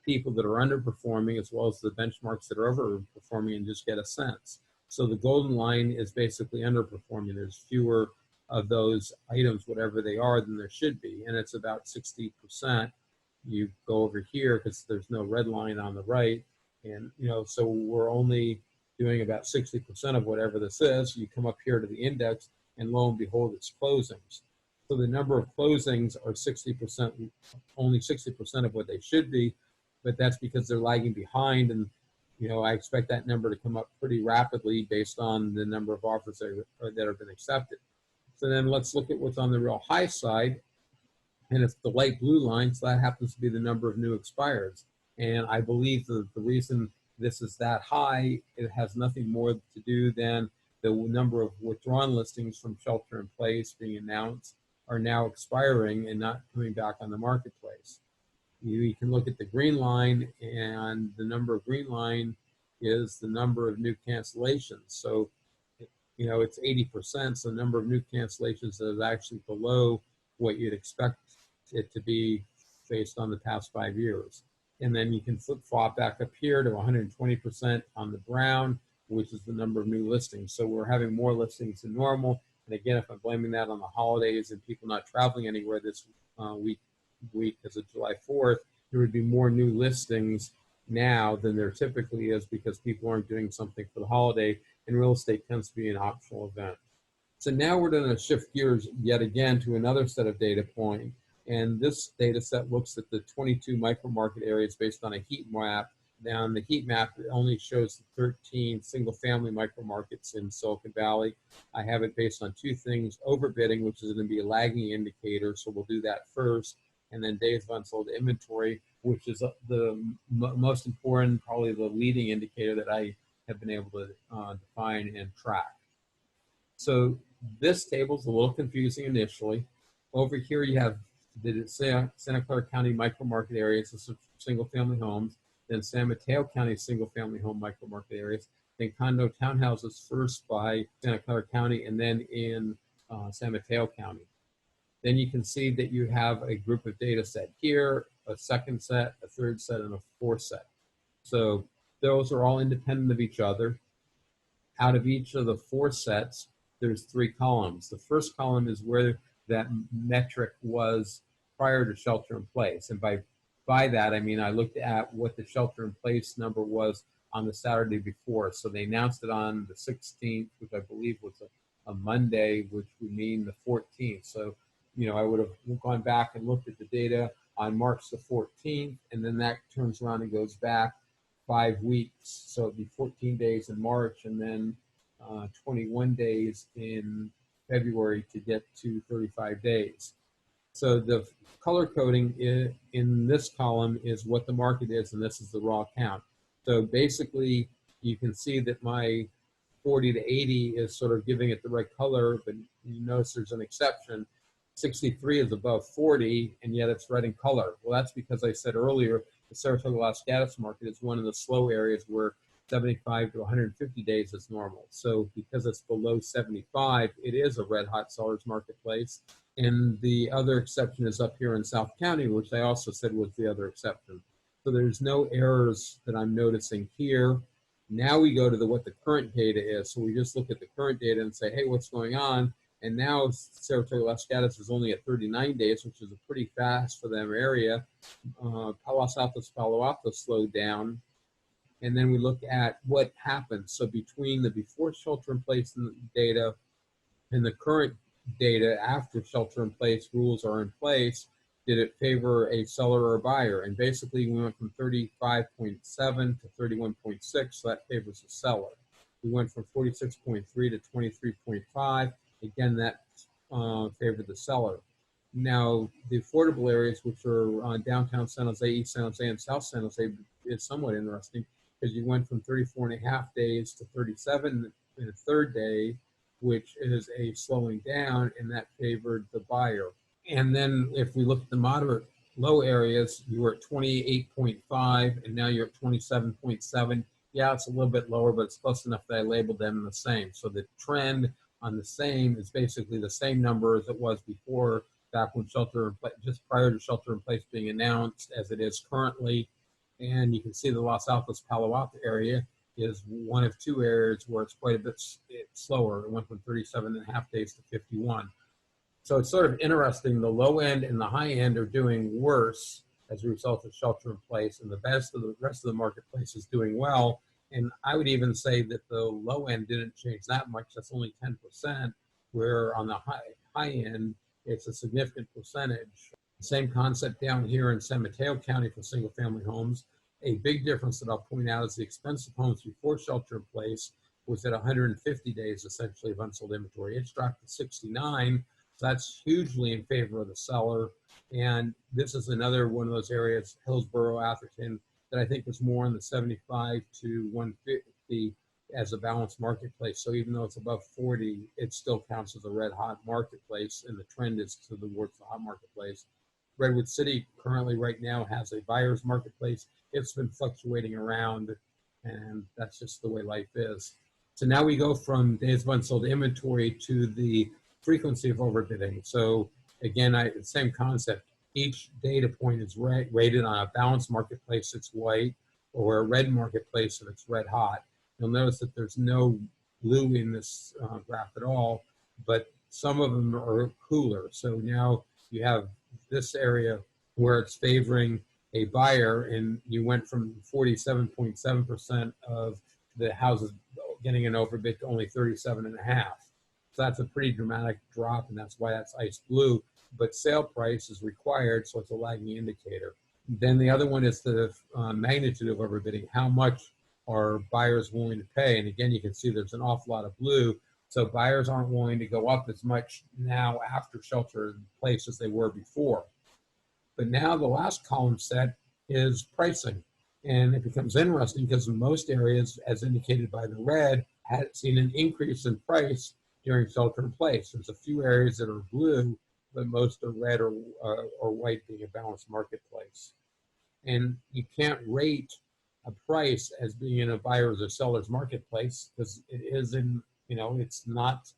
people that are underperforming as well as the benchmarks that are overperforming and just get a sense. So the golden line is basically underperforming. There's fewer of those items, whatever they are, than there should be, and it's about 60%. You go over here because there's no red line on the right, and you know, so we're only doing about 60% of whatever this is. You come up here to the index, and lo and behold, it's closings. So the number of closings are 60%, only 60% of what they should be, but that's because they're lagging behind, and you know, I expect that number to come up pretty rapidly based on the number of offers that have been accepted. So then let's look at what's on the real high side. And it's the light blue line, so that happens to be the number of new expireds. And I believe that the reason this is that high, it has nothing more to do than the number of withdrawn listings from shelter in place being announced are now expiring and not coming back on the marketplace. You can look at the green line, and the number of green line is the number of new cancellations. So, it's 80%, so the number of new cancellations is actually below what you'd expect it to be based on the past 5 years. And then you can flip-flop back up here to 120% on the brown, which is the number of new listings. So we're having more listings than normal. And again, if I'm blaming that on the holidays and people not traveling anywhere this week as of July 4th, there would be more new listings now than there typically is because people aren't doing something for the holiday, and real estate tends to be an optional event. So now we're going to shift gears yet again to another set of data points. And this data set looks at the 22 micro market areas based on a heat map. Now, on the heat map, it only shows the 13 single-family micro markets in Silicon Valley. I have it based on two things: overbidding, which is going to be a lagging indicator, so we'll do that first, and then days of unsold inventory, which is the most important, probably the leading indicator that I have been able to define and track. So this table is a little confusing initially. Over here you have the Santa Clara County micro market areas, this is single family homes, then San Mateo County single family home micro market areas, then condo townhouses first by Santa Clara County and then in San Mateo County. Then you can see that you have a group of data set here, a second set, a third set, and a fourth set. So those are all independent of each other. Out of each of the four sets, there's three columns. The first column is where that metric was prior to shelter in place. And by that, I mean I looked at what the shelter in place number was on the Saturday before. So they announced it on the 16th, which I believe was a Monday, which would mean the 14th. So, I would have gone back and looked at the data on March the 14th, and then that turns around and goes back 5 weeks. So it'd be 14 days in March and then 21 days in February to get to 35 days. So the color coding in this column is what the market is, and this is the raw count. So basically, you can see that my 40 to 80 is sort of giving it the right color, but you notice there's an exception. 63 is above 40, and yet it's red in color. Well, that's because I said earlier, the Saratoga Las Gatos market is one of the slow areas where 75 to 150 days is normal. So because it's below 75, it is a red hot seller's marketplace. And the other exception is up here in South County, which I also said was the other exception. So there's no errors that I'm noticing here. Now we go to what the current data is. So we just look at the current data and say, hey, what's going on? And now Saratoga Las Gatos is only at 39 days, which is a pretty fast for them area. Los Altos, Palo Alto slowed down. And then we look at what happened. So between the before shelter in place data and the current data after shelter in place rules are in place, did it favor a seller or a buyer? And basically we went from 35.7 to 31.6, so that favors the seller. We went from 46.3 to 23.5. Again, that favored the seller. Now, the affordable areas, which are downtown San Jose, East San Jose, and South San Jose, is somewhat interesting because you went from 34.5 days to 37 in the third day, which is a slowing down, and that favored the buyer. And then if we look at the moderate low areas, you were at 28.5, and now you're at 27.7. Yeah, it's a little bit lower, but it's close enough that I labeled them the same. So the trend on the same is basically the same number as it was before, back when just prior to shelter in place being announced, as it is currently. And you can see the Los Altos Palo Alto area is one of two areas where it's quite a bit slower. It went from 37.5 days to 51. So it's sort of interesting. The low end and the high end are doing worse as a result of shelter in place, and the rest of the marketplace is doing well. And I would even say that the low end didn't change that much. That's only 10%, where on the high end, it's a significant percentage. Same concept down here in San Mateo County for single family homes. A big difference that I'll point out is the expensive homes before shelter in place was at 150 days essentially of unsold inventory. It's dropped to 69. So that's hugely in favor of the seller. And this is another one of those areas, Hillsborough, Atherton, that I think was more in the 75 to 150 as a balanced marketplace. So even though it's above 40, it still counts as a red hot marketplace, and the trend is towards the hot marketplace. Redwood City currently right now has a buyer's marketplace. It's been fluctuating around, and that's just the way life is. So now we go from days of unsold inventory to the frequency of overbidding. So again, same concept. Each data point is rated on a balanced marketplace, it's white, or a red marketplace if it's red hot. You'll notice that there's no blue in this graph at all, but some of them are cooler. So now you have this area where it's favoring a buyer, and you went from 47.7% of the houses getting an overbid to only 37.5%. So that's a pretty dramatic drop, and that's why that's ice blue. But sale price is required, so it's a lagging indicator. Then the other one is the magnitude of overbidding. How much are buyers willing to pay? And again, you can see there's an awful lot of blue. So buyers aren't willing to go up as much now after shelter in place as they were before. But now the last column set is pricing. And it becomes interesting because in most areas, as indicated by the red, had seen an increase in price during shelter in place. There's a few areas that are blue, but most are red or white, being a balanced marketplace. And you can't rate a price as being in a buyer's or seller's marketplace because it is in, it's not,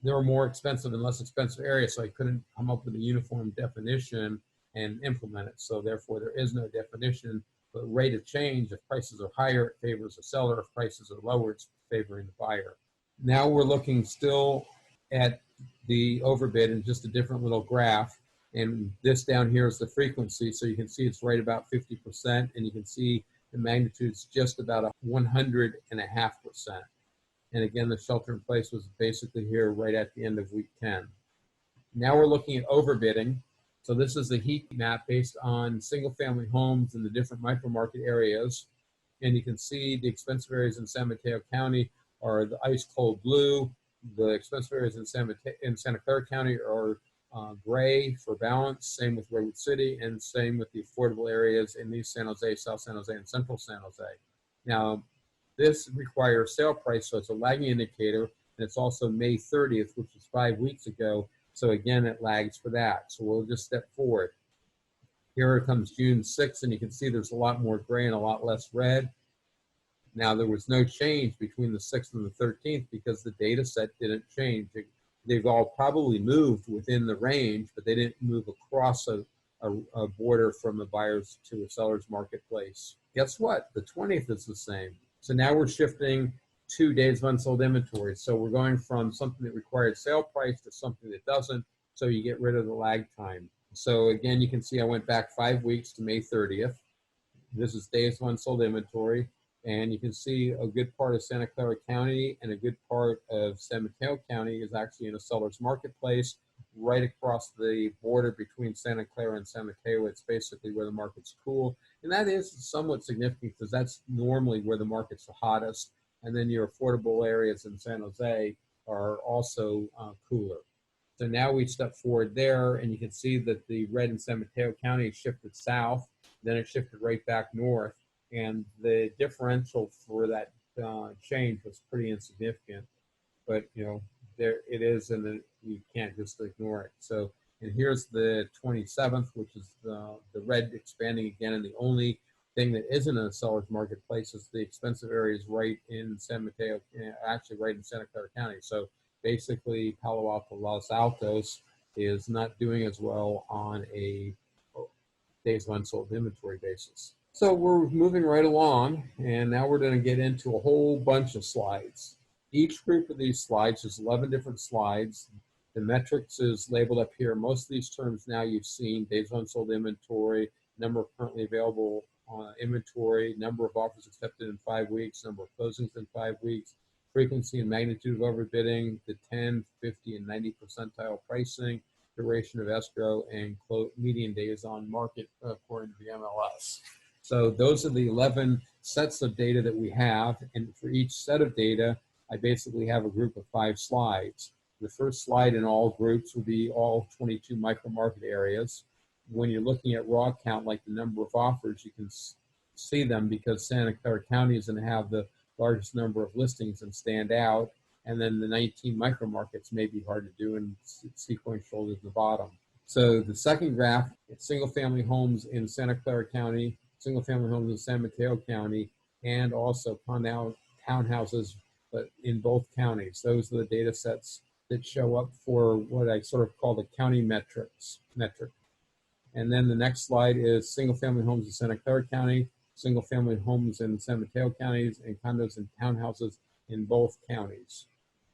there are more expensive and less expensive areas, so I couldn't come up with a uniform definition and implement it. So therefore, there is no definition, but rate of change, if prices are higher, it favors the seller. If prices are lower, it's favoring the buyer. Now we're looking still at the overbid in just a different little graph. And this down here is the frequency. So you can see it's right about 50%, and you can see the magnitude's just about 100.5%. And again, the shelter in place was basically here right at the end of week 10. Now we're looking at overbidding. So this is the heat map based on single family homes in the different micro market areas. And you can see the expensive areas in San Mateo County are the ice cold blue. The expensive areas in Santa Clara County are gray for balance, same with Redwood City, and same with the affordable areas in East San Jose, South San Jose, and Central San Jose. Now, this requires sale price, so it's a lagging indicator, and it's also May 30th, which was 5 weeks ago. So again, it lags for that. So we'll just step forward. Here it comes June 6th, and you can see there's a lot more gray and a lot less red. Now, there was no change between the 6th and the 13th because the data set didn't change. They've all probably moved within the range, but they didn't move across a border from the buyer's to a seller's marketplace. Guess what? The 20th is the same. So now we're shifting 2 days of unsold inventory. So we're going from something that required sale price to something that doesn't, so you get rid of the lag time. So again, you can see I went back 5 weeks to May 30th. This is days of unsold inventory. And you can see a good part of Santa Clara County and a good part of San Mateo County is actually in a seller's marketplace right across the border between Santa Clara and San Mateo. It's basically where the market's cool. And that is somewhat significant because that's normally where the market's the hottest. And then your affordable areas in San Jose are also cooler. So now we step forward there, and you can see that the red in San Mateo County shifted south, then it shifted right back north. And the differential for that change was pretty insignificant, but there it is, and you can't just ignore it. So, and here's the 27th, which is the red expanding again, and the only thing that isn't in a seller's marketplace is the expensive areas right in San Mateo, actually right in Santa Clara County. So basically, Palo Alto, Los Altos is not doing as well on a days of unsold inventory basis. So we're moving right along, and now we're going to get into a whole bunch of slides. Each group of these slides is 11 different slides. The metrics is labeled up here. Most of these terms now you've seen: days of unsold inventory, number of currently available inventory, number of offers accepted in 5 weeks, number of closings in 5 weeks, frequency and magnitude of overbidding, the 10, 50, and 90 percentile pricing, duration of escrow, and median days on market according to the MLS. So those are the 11 sets of data that we have, and for each set of data, I basically have a group of 5 slides. The first slide in all groups will be all 22 micro market areas. When you're looking at raw count, like the number of offers, you can see them because Santa Clara County is going to have the largest number of listings and stand out. And then the 19 micro markets may be hard to do and sequential at the bottom. So the second graph, single family homes in Santa Clara County, single family homes in San Mateo County, and also townhouses, but in both counties. Those are the data sets that show up for what I sort of call the county metric. And then the next slide is single family homes in Santa Clara County, single family homes in San Mateo counties, and condos and townhouses in both counties.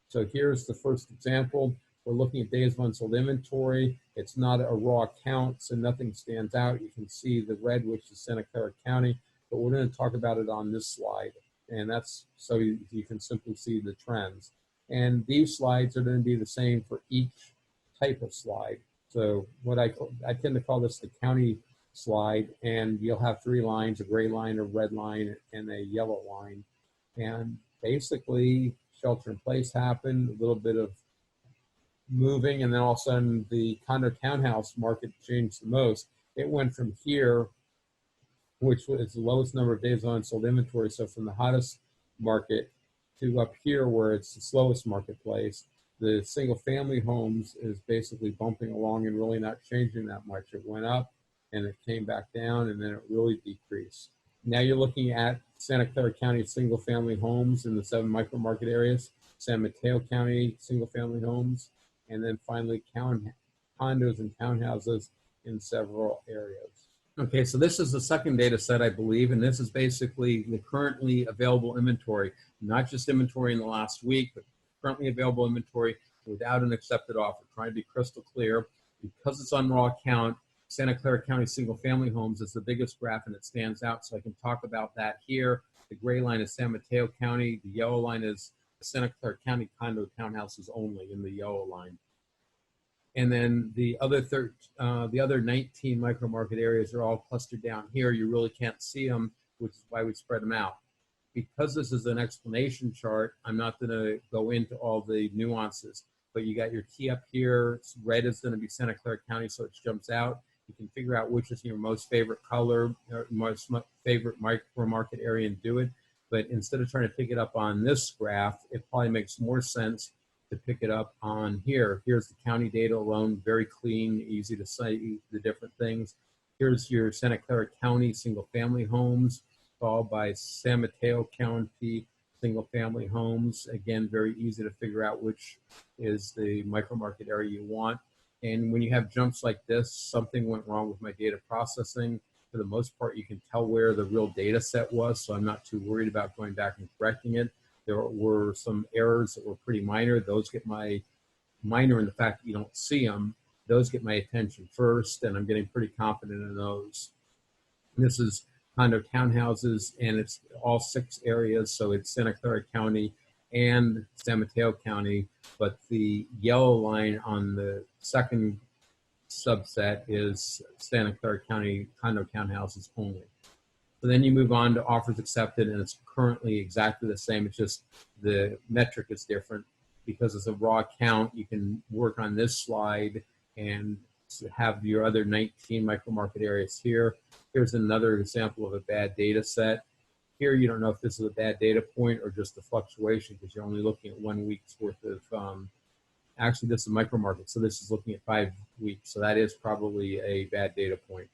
So here's the first example. We're looking at days of unsold inventory. It's not a raw count, so nothing stands out. You can see the red, which is Santa Clara County, but we're going to talk about it on this slide. And that's so you can simply see the trends. And these slides are going to be the same for each type of slide. So what I tend to call this the county slide, and you'll have three lines, a gray line, a red line, and a yellow line. And basically, shelter in place happened, a little bit of moving, and then all of a sudden the condo townhouse market changed the most. It went from here, which was the lowest number of days on unsold inventory, so from the hottest market to up here where it's the slowest marketplace. The single family homes is basically bumping along and really not changing that much. It went up and it came back down and then it really decreased. Now you're looking at Santa Clara County single family homes in the 7 micro market areas, San Mateo County single family homes, and then finally condos and townhouses in several areas. Okay, so this is the second data set, I believe, and this is basically the currently available inventory, not just inventory in the last week, but currently available inventory without an accepted offer. Trying to be crystal clear. Because it's on raw count, Santa Clara County single family homes is the biggest graph and it stands out, so I can talk about that here. The gray line is San Mateo County. The yellow line is Santa Clara County condo townhouses only in the yellow line. And then the other 19 micro market areas are all clustered down here. You really can't see them, which is why we spread them out. Because this is an explanation chart, I'm not going to go into all the nuances, but you got your key up here. Red is going to be Santa Clara County, so it jumps out. You can figure out which is your most favorite color, or most favorite micro market area and do it. But instead of trying to pick it up on this graph, it probably makes more sense to pick it up on here. Here's the county data alone, very clean, easy to see the different things. Here's your Santa Clara County single family homes, followed by San Mateo County single family homes. Again, very easy to figure out which is the micro market area you want. And when you have jumps like this, something went wrong with my data processing. For the most part, you can tell where the real data set was, so I'm not too worried about going back and correcting it. There were some errors that were pretty minor. Those get my minor in the fact that you don't see them. Those get my attention first, and I'm getting pretty confident in those. This is condo townhouses, and it's all 6 areas, so it's Santa Clara County and San Mateo County, but the yellow line on the second subset is Santa Clara County condo townhouses only. So then you move on to offers accepted, and it's currently exactly the same. It's just the metric is different. Because it's a raw count, you can work on this slide and have your other 19 micro market areas here. Here's another example of a bad data set. Here you don't know if this is a bad data point or just a fluctuation because you're only looking at 1 week's worth of, actually this is a micro market, so this is looking at 5 weeks. So that is probably a bad data point.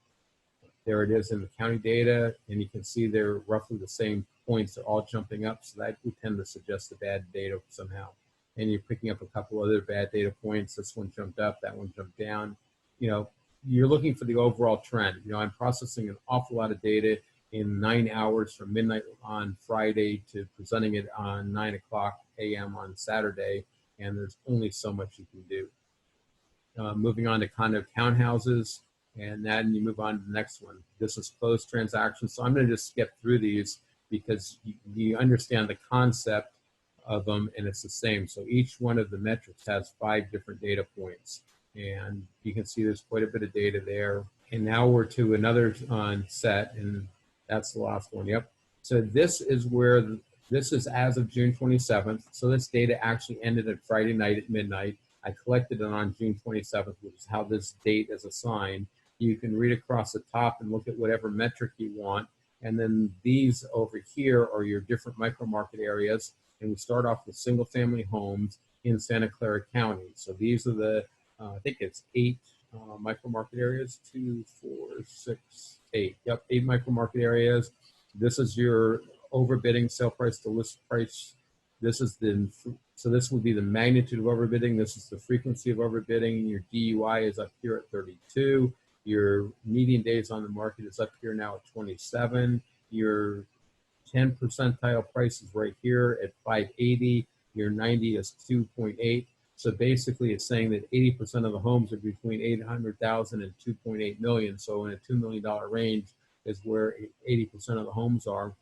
There it is in the county data, and you can see they're roughly the same points. They're all jumping up, so that would tend to suggest the bad data somehow. And you're picking up a couple other bad data points. This one jumped up, that one jumped down. You know, you're looking for the overall trend. You know, I'm processing an awful lot of data in 9 hours from midnight on Friday to presenting it on 9 a.m. on Saturday, and there's only so much you can do. Moving on to condo townhouses, and then you move on to the next one. This is closed transactions, so I'm going to just skip through these because you understand the concept of them, and it's the same. So each one of the metrics has 5 different data points, and you can see there's quite a bit of data there. And now we're to another set, and that's the last one. Yep. So this is where this is as of June 27th. So this data actually ended at Friday night at midnight. I collected it on June 27th, which is how this date is assigned. You can read across the top and look at whatever metric you want. And then these over here are your different micro market areas. And we start off with single family homes in Santa Clara County. So these are the, I think it's 8 micro market areas, 2, 4, 6, 8. Yep, 8 micro market areas. This is your overbidding, sale price to list price. This is so this would be the magnitude of overbidding. This is the frequency of overbidding. Your DUI is up here at 32. Your median days on the market is up here now at 27. Your 10 percentile price is right here at 580. Your 90 is 2.8. So basically it's saying that 80% of the homes are between 800,000 and 2.8 million. So in a $2 million range is where 80% of the homes are.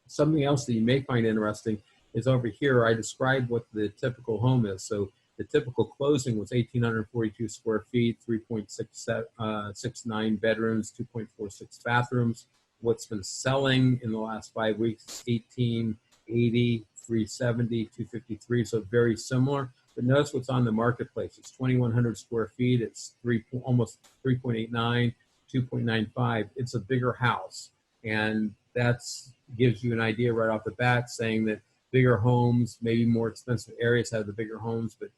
Something else that you may find interesting is over here, I described what the typical home is. So the typical closing was 1,842 square feet, 3.69 bedrooms, 2.46 bathrooms. What's been selling in the last 5 weeks is 1,880, 370, 253, so very similar. But notice what's on the marketplace. It's 2,100 square feet. It's almost 3.89, 2.95. It's a bigger house. And that gives you an idea right off the bat, saying that bigger homes, maybe more expensive areas have the bigger homes, but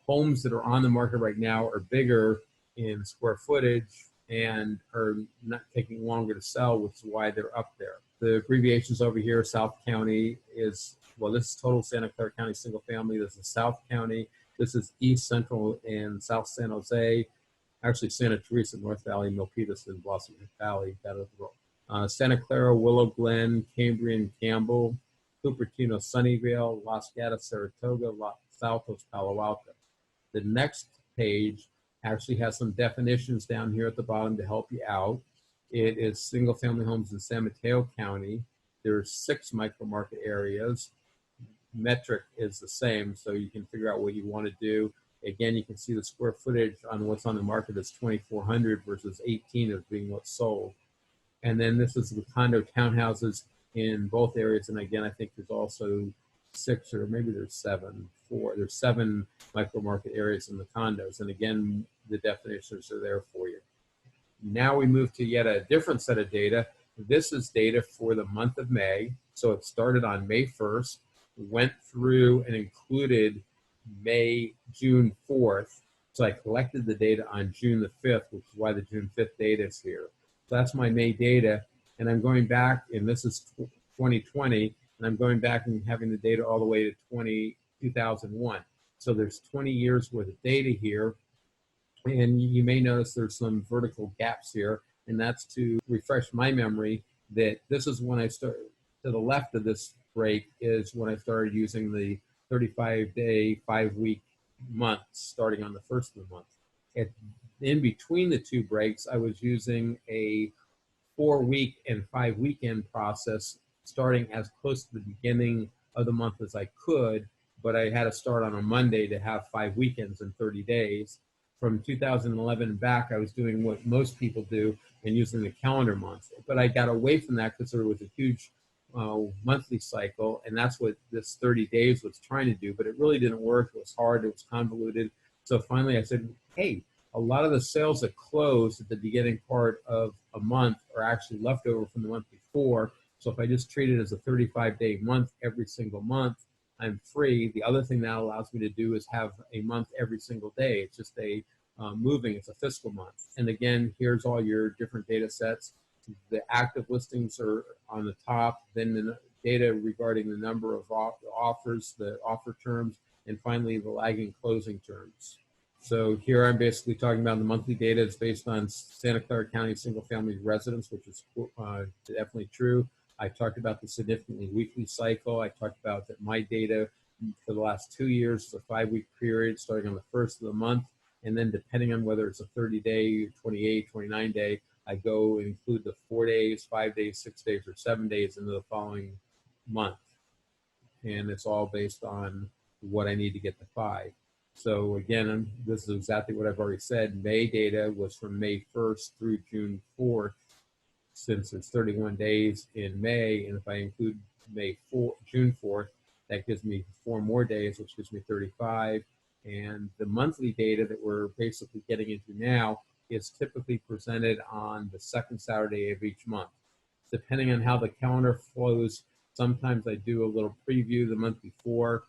homes that are on the market right now are bigger in square footage and are not taking longer to sell, which is why they're up there. The abbreviations over here, South County is, well, this is total Santa Clara County single family. This is South County. This is East Central and South San Jose. Actually, Santa Teresa, North Valley, Milpitas, and Blossom Valley. That is Santa Clara, Willow Glen, Cambrian, Campbell, Cupertino, Sunnyvale, Los Gatos, Saratoga, South Coast, Palo Alto. The next page actually has some definitions down here at the bottom to help you out. It is single family homes in San Mateo County. There's 6 micro market areas. Metric is the same, so you can figure out what you want to do. Again, you can see the square footage on what's on the market is 2,400 versus 18 as being what's sold. And then this is the condo townhouses in both areas. And again, I think there's also 6 or maybe there's 7, 4. There's 7 micro market areas in the condos. And again, the definitions are there for you. Now we move to yet a different set of data. This is data for the month of May. So it started on May 1st, went through and included June 4th. So I collected the data on June the 5th, which is why the June 5th data is here. So that's my May data. And I'm going back, and this is 2020, and I'm going back and having the data all the way to 2001. So there's 20 years worth of data here. And you may notice there's some vertical gaps here, and that's to refresh my memory that this is when I started, to the left of this break is when I started using the 35-day, 5-week months starting on the first of the month. In between the 2 breaks, I was using a 4-week and 5-weekend process starting as close to the beginning of the month as I could, but I had to start on a Monday to have 5 weekends in 30 days. From 2011 back, I was doing what most people do and using the calendar month. But I got away from that because there was a huge monthly cycle, and that's what this 30 days was trying to do, but it really didn't work. It was hard, it was convoluted. So finally I said, hey, a lot of the sales that close at the beginning part of a month are actually leftover from the month before. So if I just treat it as a 35-day month every single month, I'm free. The other thing that allows me to do is have a month every single day. It's just a it's a fiscal month. And again, here's all your different data sets. The active listings are on the top, then the data regarding the number of offers, the offer terms, and finally the lagging closing terms. So here I'm basically talking about the monthly data is based on Santa Clara County single family residents, which is definitely true. I talked about the significantly weekly cycle. I talked about that my data for the last 2 years is a 5-week period starting on the first of the month. And then depending on whether it's a 30-day, 28, 29-day, I go and include the 4 days, 5 days, 6 days, or 7 days into the following month. And it's all based on what I need to get to 5. So again, this is exactly what I've already said. May data was from May 1st through June 4th, since it's 31 days in May. And if I include June 4th, that gives me 4 more days, which gives me 35. And the monthly data that we're basically getting into now is typically presented on the second Saturday of each month. depending on how the calendar flows, sometimes I do a little preview the month before.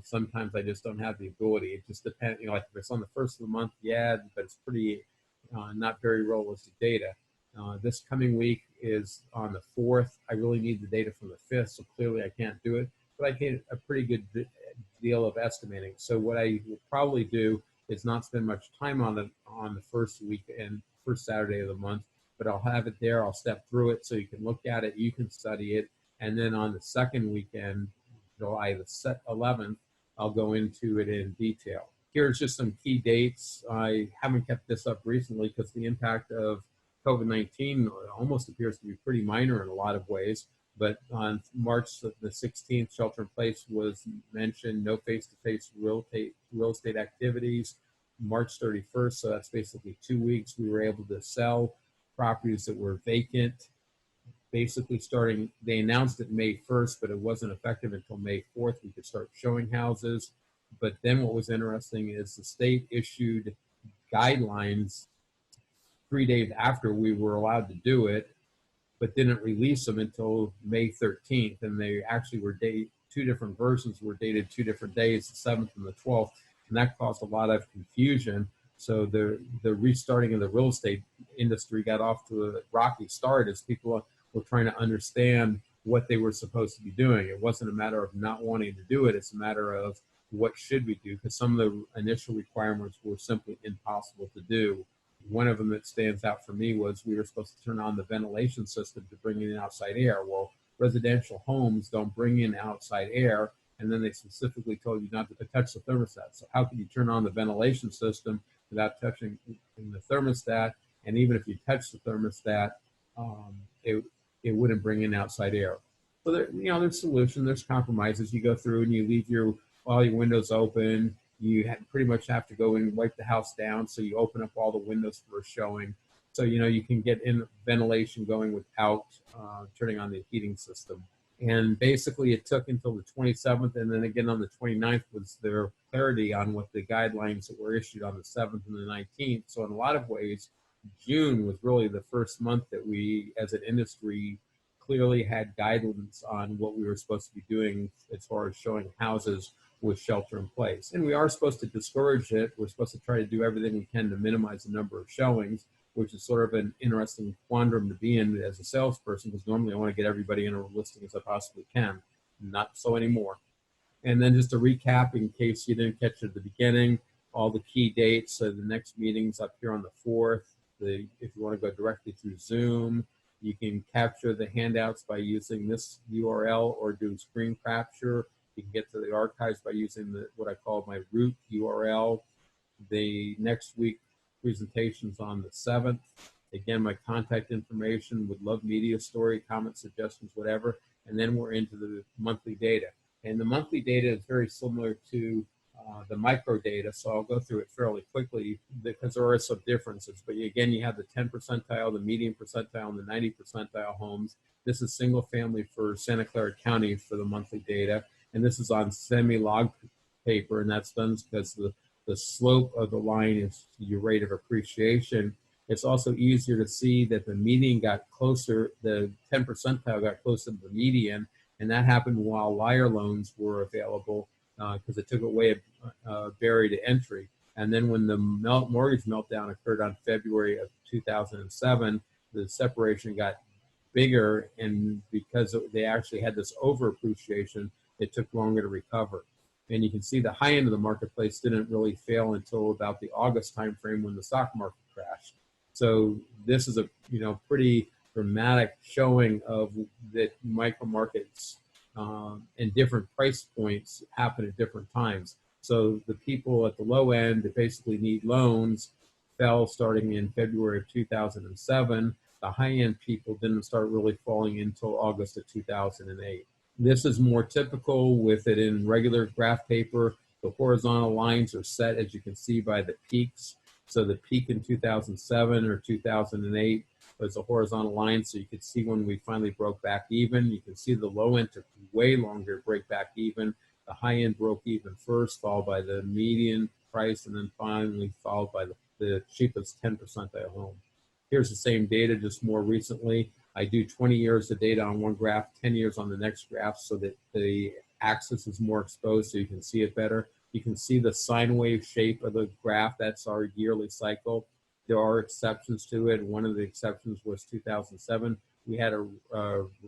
Sometimes I just don't have the ability. It just depends. Like if it's on the first of the month, yeah, but it's pretty not very realistic data. This coming week is on the 4th. I really need the data from the 5th, so clearly I can't do it, but I get a pretty good deal of estimating. So what I will probably do is not spend much time on the first week and first Saturday of the month, but I'll have it there. I'll step through it so you can look at it, you can study it, and then on the second weekend, July the 11th, I'll go into it in detail. Here's just some key dates. I haven't kept this up recently because the impact of COVID-19 almost appears to be pretty minor in a lot of ways. But on March the 16th, shelter in place was mentioned, no face-to-face real estate activities. March 31st, so that's basically 2 weeks, we were able to sell properties that were vacant. Basically starting, they announced it May 1st, but it wasn't effective until May 4th. We could start showing houses. But then what was interesting is the state issued guidelines 3 days after we were allowed to do it, but didn't release them until May 13th. And they actually were two different versions were dated 2 different days, the 7th and the 12th. And that caused a lot of confusion. So the restarting of the real estate industry got off to a rocky start as people were trying to understand what they were supposed to be doing. It wasn't a matter of not wanting to do it. It's a matter of what should we do, because some of the initial requirements were simply impossible to do. One of them that stands out for me was we were supposed to turn on the ventilation system to bring in outside air. Well, residential homes don't bring in outside air, and then they specifically told you not to touch the thermostat. So how can you turn on the ventilation system without touching the thermostat? And even if you touch the thermostat, it wouldn't bring in outside air. So there's solution, there's compromises. You go through and you leave all your windows open. You pretty much have to go and wipe the house down. So you open up all the windows for a showing. So, you can get in ventilation going without turning on the heating system. And basically it took until the 27th, and then again on the 29th was their clarity on what the guidelines that were issued on the 7th and the 19th. So in a lot of ways, June was really the first month that we, as an industry, clearly had guidance on what we were supposed to be doing as far as showing houses with shelter in place. And we are supposed to discourage it. We're supposed to try to do everything we can to minimize the number of showings, which is sort of an interesting quandrum to be in as a salesperson, because normally I want to get everybody in a listing as I possibly can. Not so anymore. And then just to recap, in case you didn't catch it at the beginning, all the key dates. So the next meeting's up here on the 4th. If you want to go directly through Zoom, you can capture the handouts by using this URL or do screen capture. You can get to the archives by using what I call my root URL. The next week presentation's on the 7th. Again, my contact information, would love media story, comments, suggestions, whatever. And then we're into the monthly data. And the monthly data is very similar to the micro data, so I'll go through it fairly quickly because there are some differences. But again, you have the 10 percentile, the median percentile, and the 90 percentile homes. This is single family for Santa Clara County for the monthly data. And this is on semi-log paper, and that's done because the slope of the line is your rate of appreciation. It's also easier to see that the median got closer, the 10 percentile got closer to the median, and that happened while liar loans were available because it took away a barrier to entry. And then when the mortgage meltdown occurred on February of 2007, the separation got bigger, and because they actually had this over appreciation, it took longer to recover. And you can see the high end of the marketplace didn't really fail until about the August timeframe when the stock market crashed. So this is a pretty dramatic showing of that micro markets and different price points happen at different times. So the people at the low end that basically need loans fell starting in February of 2007. The high end people didn't start really falling until August of 2008. This is more typical with it in regular graph paper. The horizontal lines are set, as you can see, by the peaks. So the peak in 2007 or 2008 was a horizontal line, so you could see when we finally broke back even. You can see the low end took way longer to break back even. The high end broke even first, followed by the median price, and then finally followed by the cheapest 10 percentile home. Here's the same data, just more recently. I do 20 years of data on one graph, 10 years on the next graph, so that the axis is more exposed so you can see it better. You can see the sine wave shape of the graph. That's our yearly cycle. There are exceptions to it. One of the exceptions was 2007. We had a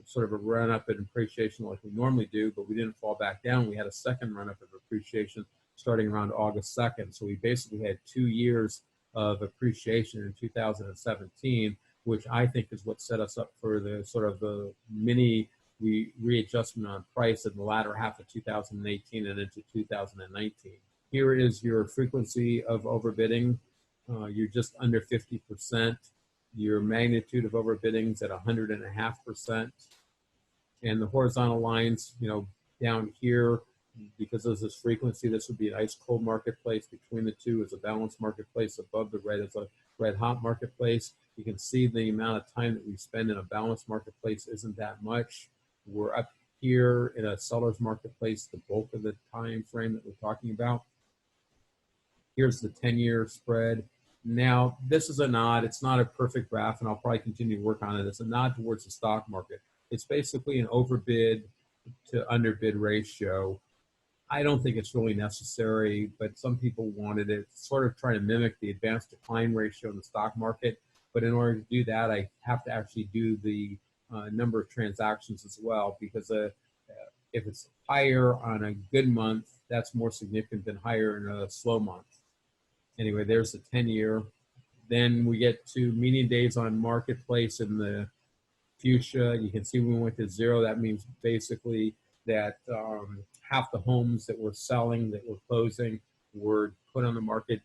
sort of a run up in appreciation like we normally do, but we didn't fall back down. We had a second run up of appreciation starting around August 2nd. So we basically had 2 years of appreciation in 2017, which I think is what set us up for the sort of the mini readjustment on price in the latter half of 2018 and into 2019. Here is your frequency of overbidding. You're just under 50%. Your magnitude of overbidding is at 100.5%. And the horizontal lines, down here, because of this frequency, this would be an ice cold marketplace. Between the two is a balanced marketplace. Above the red is a red hot marketplace. You can see the amount of time that we spend in a balanced marketplace isn't that much. We're up here in a seller's marketplace, the bulk of the time frame that we're talking about. Here's the 10-year spread. Now, this is a nod. It's not a perfect graph, and I'll probably continue to work on it. It's a nod towards the stock market. It's basically an overbid to underbid ratio. I don't think it's really necessary, but some people wanted it, sort of trying to mimic the advanced decline ratio in the stock market. But in order to do that, I have to actually do the number of transactions as well, because if it's higher on a good month, that's more significant than higher in a slow month. Anyway, there's the 10-year. Then we get to median days on marketplace in the fuchsia. You can see we went to 0. That means basically that half the homes that we're selling, that we're closing, were put on the market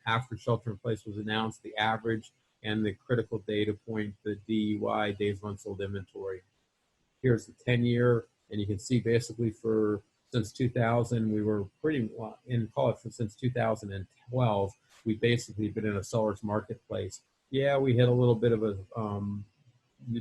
after shelter-in-place was announced, the average, and the critical data point, the DUI, days of unsold inventory. Here's the 10-year, and you can see basically since 2000, we were pretty, since 2012, we've basically been in a seller's marketplace. Yeah, we hit a little bit of a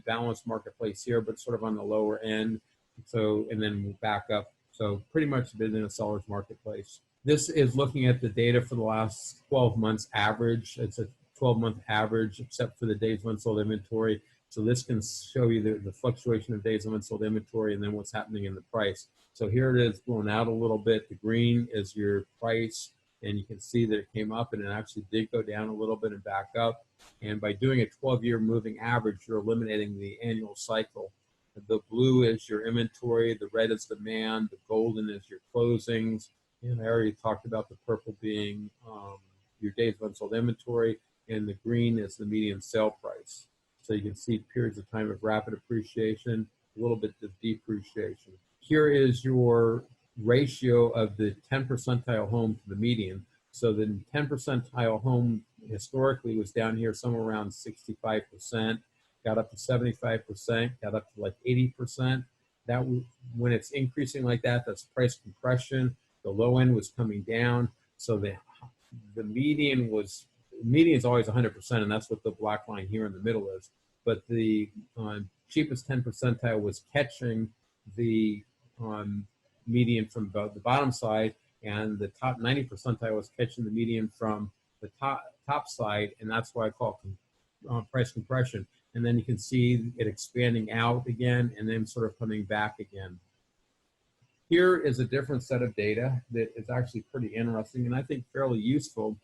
balanced marketplace here, but sort of on the lower end. So, and then we'll back up. So pretty much been in a seller's marketplace. This is looking at the data for the last 12 months average. It's a 12-month average, except for the days of unsold inventory. So this can show you the fluctuation of days of unsold inventory and then what's happening in the price. So here it is blown out a little bit. The green is your price, and you can see that it came up and it actually did go down a little bit and back up. And by doing a 12-year moving average, you're eliminating the annual cycle. The blue is your inventory, the red is demand, the golden is your closings. And I already talked about the purple being your days of unsold inventory, and the green is the median sale price. So you can see periods of time of rapid appreciation, a little bit of depreciation. Here is your ratio of the 10 percentile home to the median. So the 10 percentile home historically was down here somewhere around 65%, got up to 75%, got up to like 80%. That when it's increasing like that, that's price compression. The low end was coming down. So the median is always 100%, and that's what the black line here in the middle is. But the cheapest 10 percentile was catching the median from the bottom side, and the top 90 percentile was catching the median from the top side, and that's why I call it price compression. And then you can see it expanding out again and then sort of coming back again. Here is a different set of data that is actually pretty interesting and I think fairly useful.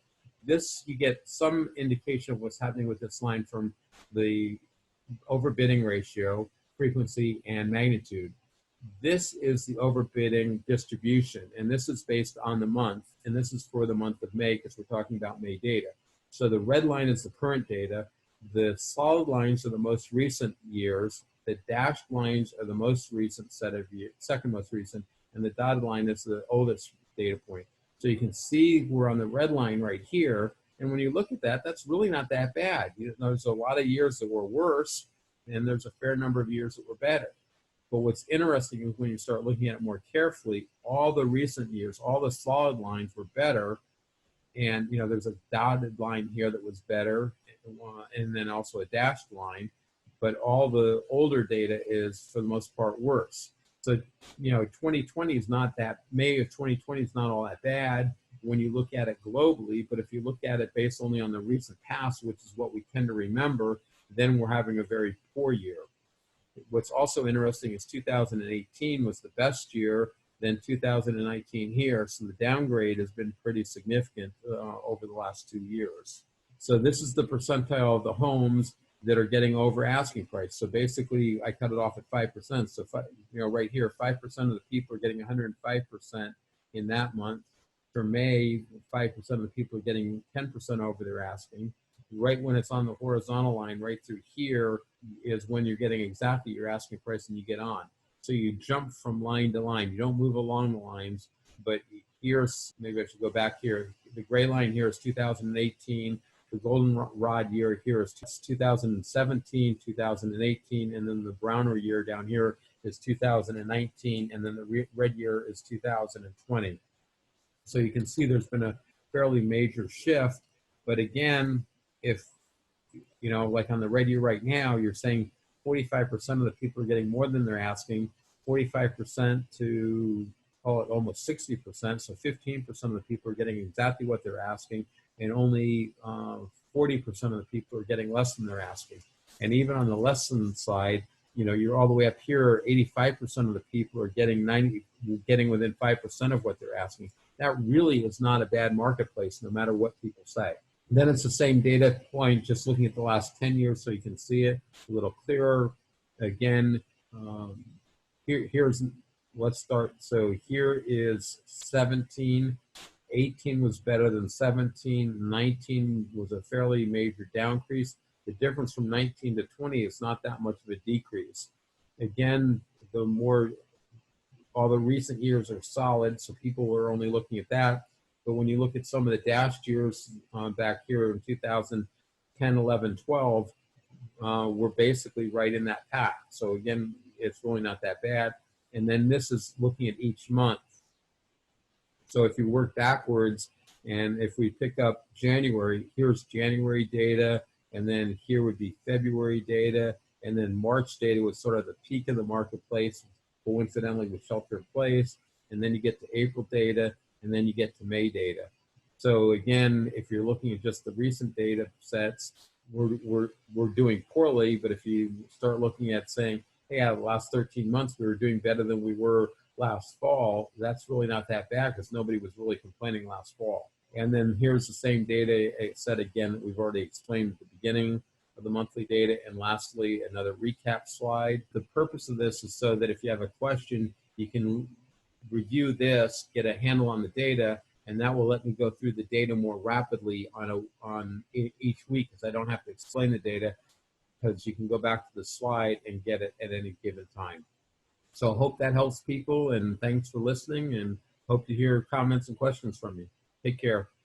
This, you get some indication of what's happening with this line from the overbidding ratio, frequency, and magnitude. This is the overbidding distribution, and this is based on the month, and this is for the month of May because we're talking about May data. So the red line is the current data, the solid lines are the most recent years, the dashed lines are the most recent set of years, second most recent, and the dotted line is the oldest data point. So you can see we're on the red line right here, and when you look at that, that's really not that bad. There's a lot of years that were worse, and there's a fair number of years that were better. But what's interesting is when you start looking at it more carefully, all the recent years, all the solid lines were better, and there's a dotted line here that was better, and then also a dashed line, but all the older data is, for the most part, worse. So, 2020 is not that, May of 2020 is not all that bad when you look at it globally, but if you look at it based only on the recent past, which is what we tend to remember, then we're having a very poor year. What's also interesting is 2018 was the best year, then 2019 here. So the downgrade has been pretty significant over the last 2 years. So this is the percentile of the homes that are getting over asking price. So basically, I cut it off at 5%. So right here, 5% of the people are getting 105% in that month. For May, 5% of the people are getting 10% over their asking. Right when it's on the horizontal line, right through here is when you're getting exactly your asking price and you get on. So you jump from line to line. You don't move along the lines, but here's, maybe I should go back here. The gray line here is 2018. The goldenrod year here is 2017, 2018, and then the browner year down here is 2019, and then the red year is 2020. So you can see there's been a fairly major shift, but again, if, like on the red year right now, you're saying 45% of the people are getting more than they're asking, 45% to call it almost 60%, so 15% of the people are getting exactly what they're asking, and only 40% of the people are getting less than they're asking. And even on the less than side, you're all the way up here, 85% of the people are getting within 5% of what they're asking. That really is not a bad marketplace, no matter what people say. Then it's the same data point, just looking at the last 10 years so you can see it a little clearer. Again, let's start. So here is 17. 18 was better than 17. 19 was a fairly major downcrease. The difference from 19 to 20 is not that much of a decrease. Again, all the recent years are solid, so people were only looking at that. But when you look at some of the dashed years back here in 2010, 11, 12, we're basically right in that path. So again, it's really not that bad. And then this is looking at each month. So if you work backwards, and if we pick up January, here's January data, and then here would be February data, and then March data was sort of the peak of the marketplace, coincidentally with shelter in place, and then you get to April data, and then you get to May data. So again, if you're looking at just the recent data sets, we're doing poorly, but if you start looking at saying, hey, out of the last 13 months, we were doing better than we were last fall, that's really not that bad because nobody was really complaining last fall. And then here's the same data set again that we've already explained at the beginning of the monthly data. And lastly, another recap slide. The purpose of this is so that if you have a question, you can review this, get a handle on the data, and that will let me go through the data more rapidly on each week because I don't have to explain the data, because you can go back to the slide and get it at any given time. So I hope that helps people, and thanks for listening, and hope to hear comments and questions from you. Take care.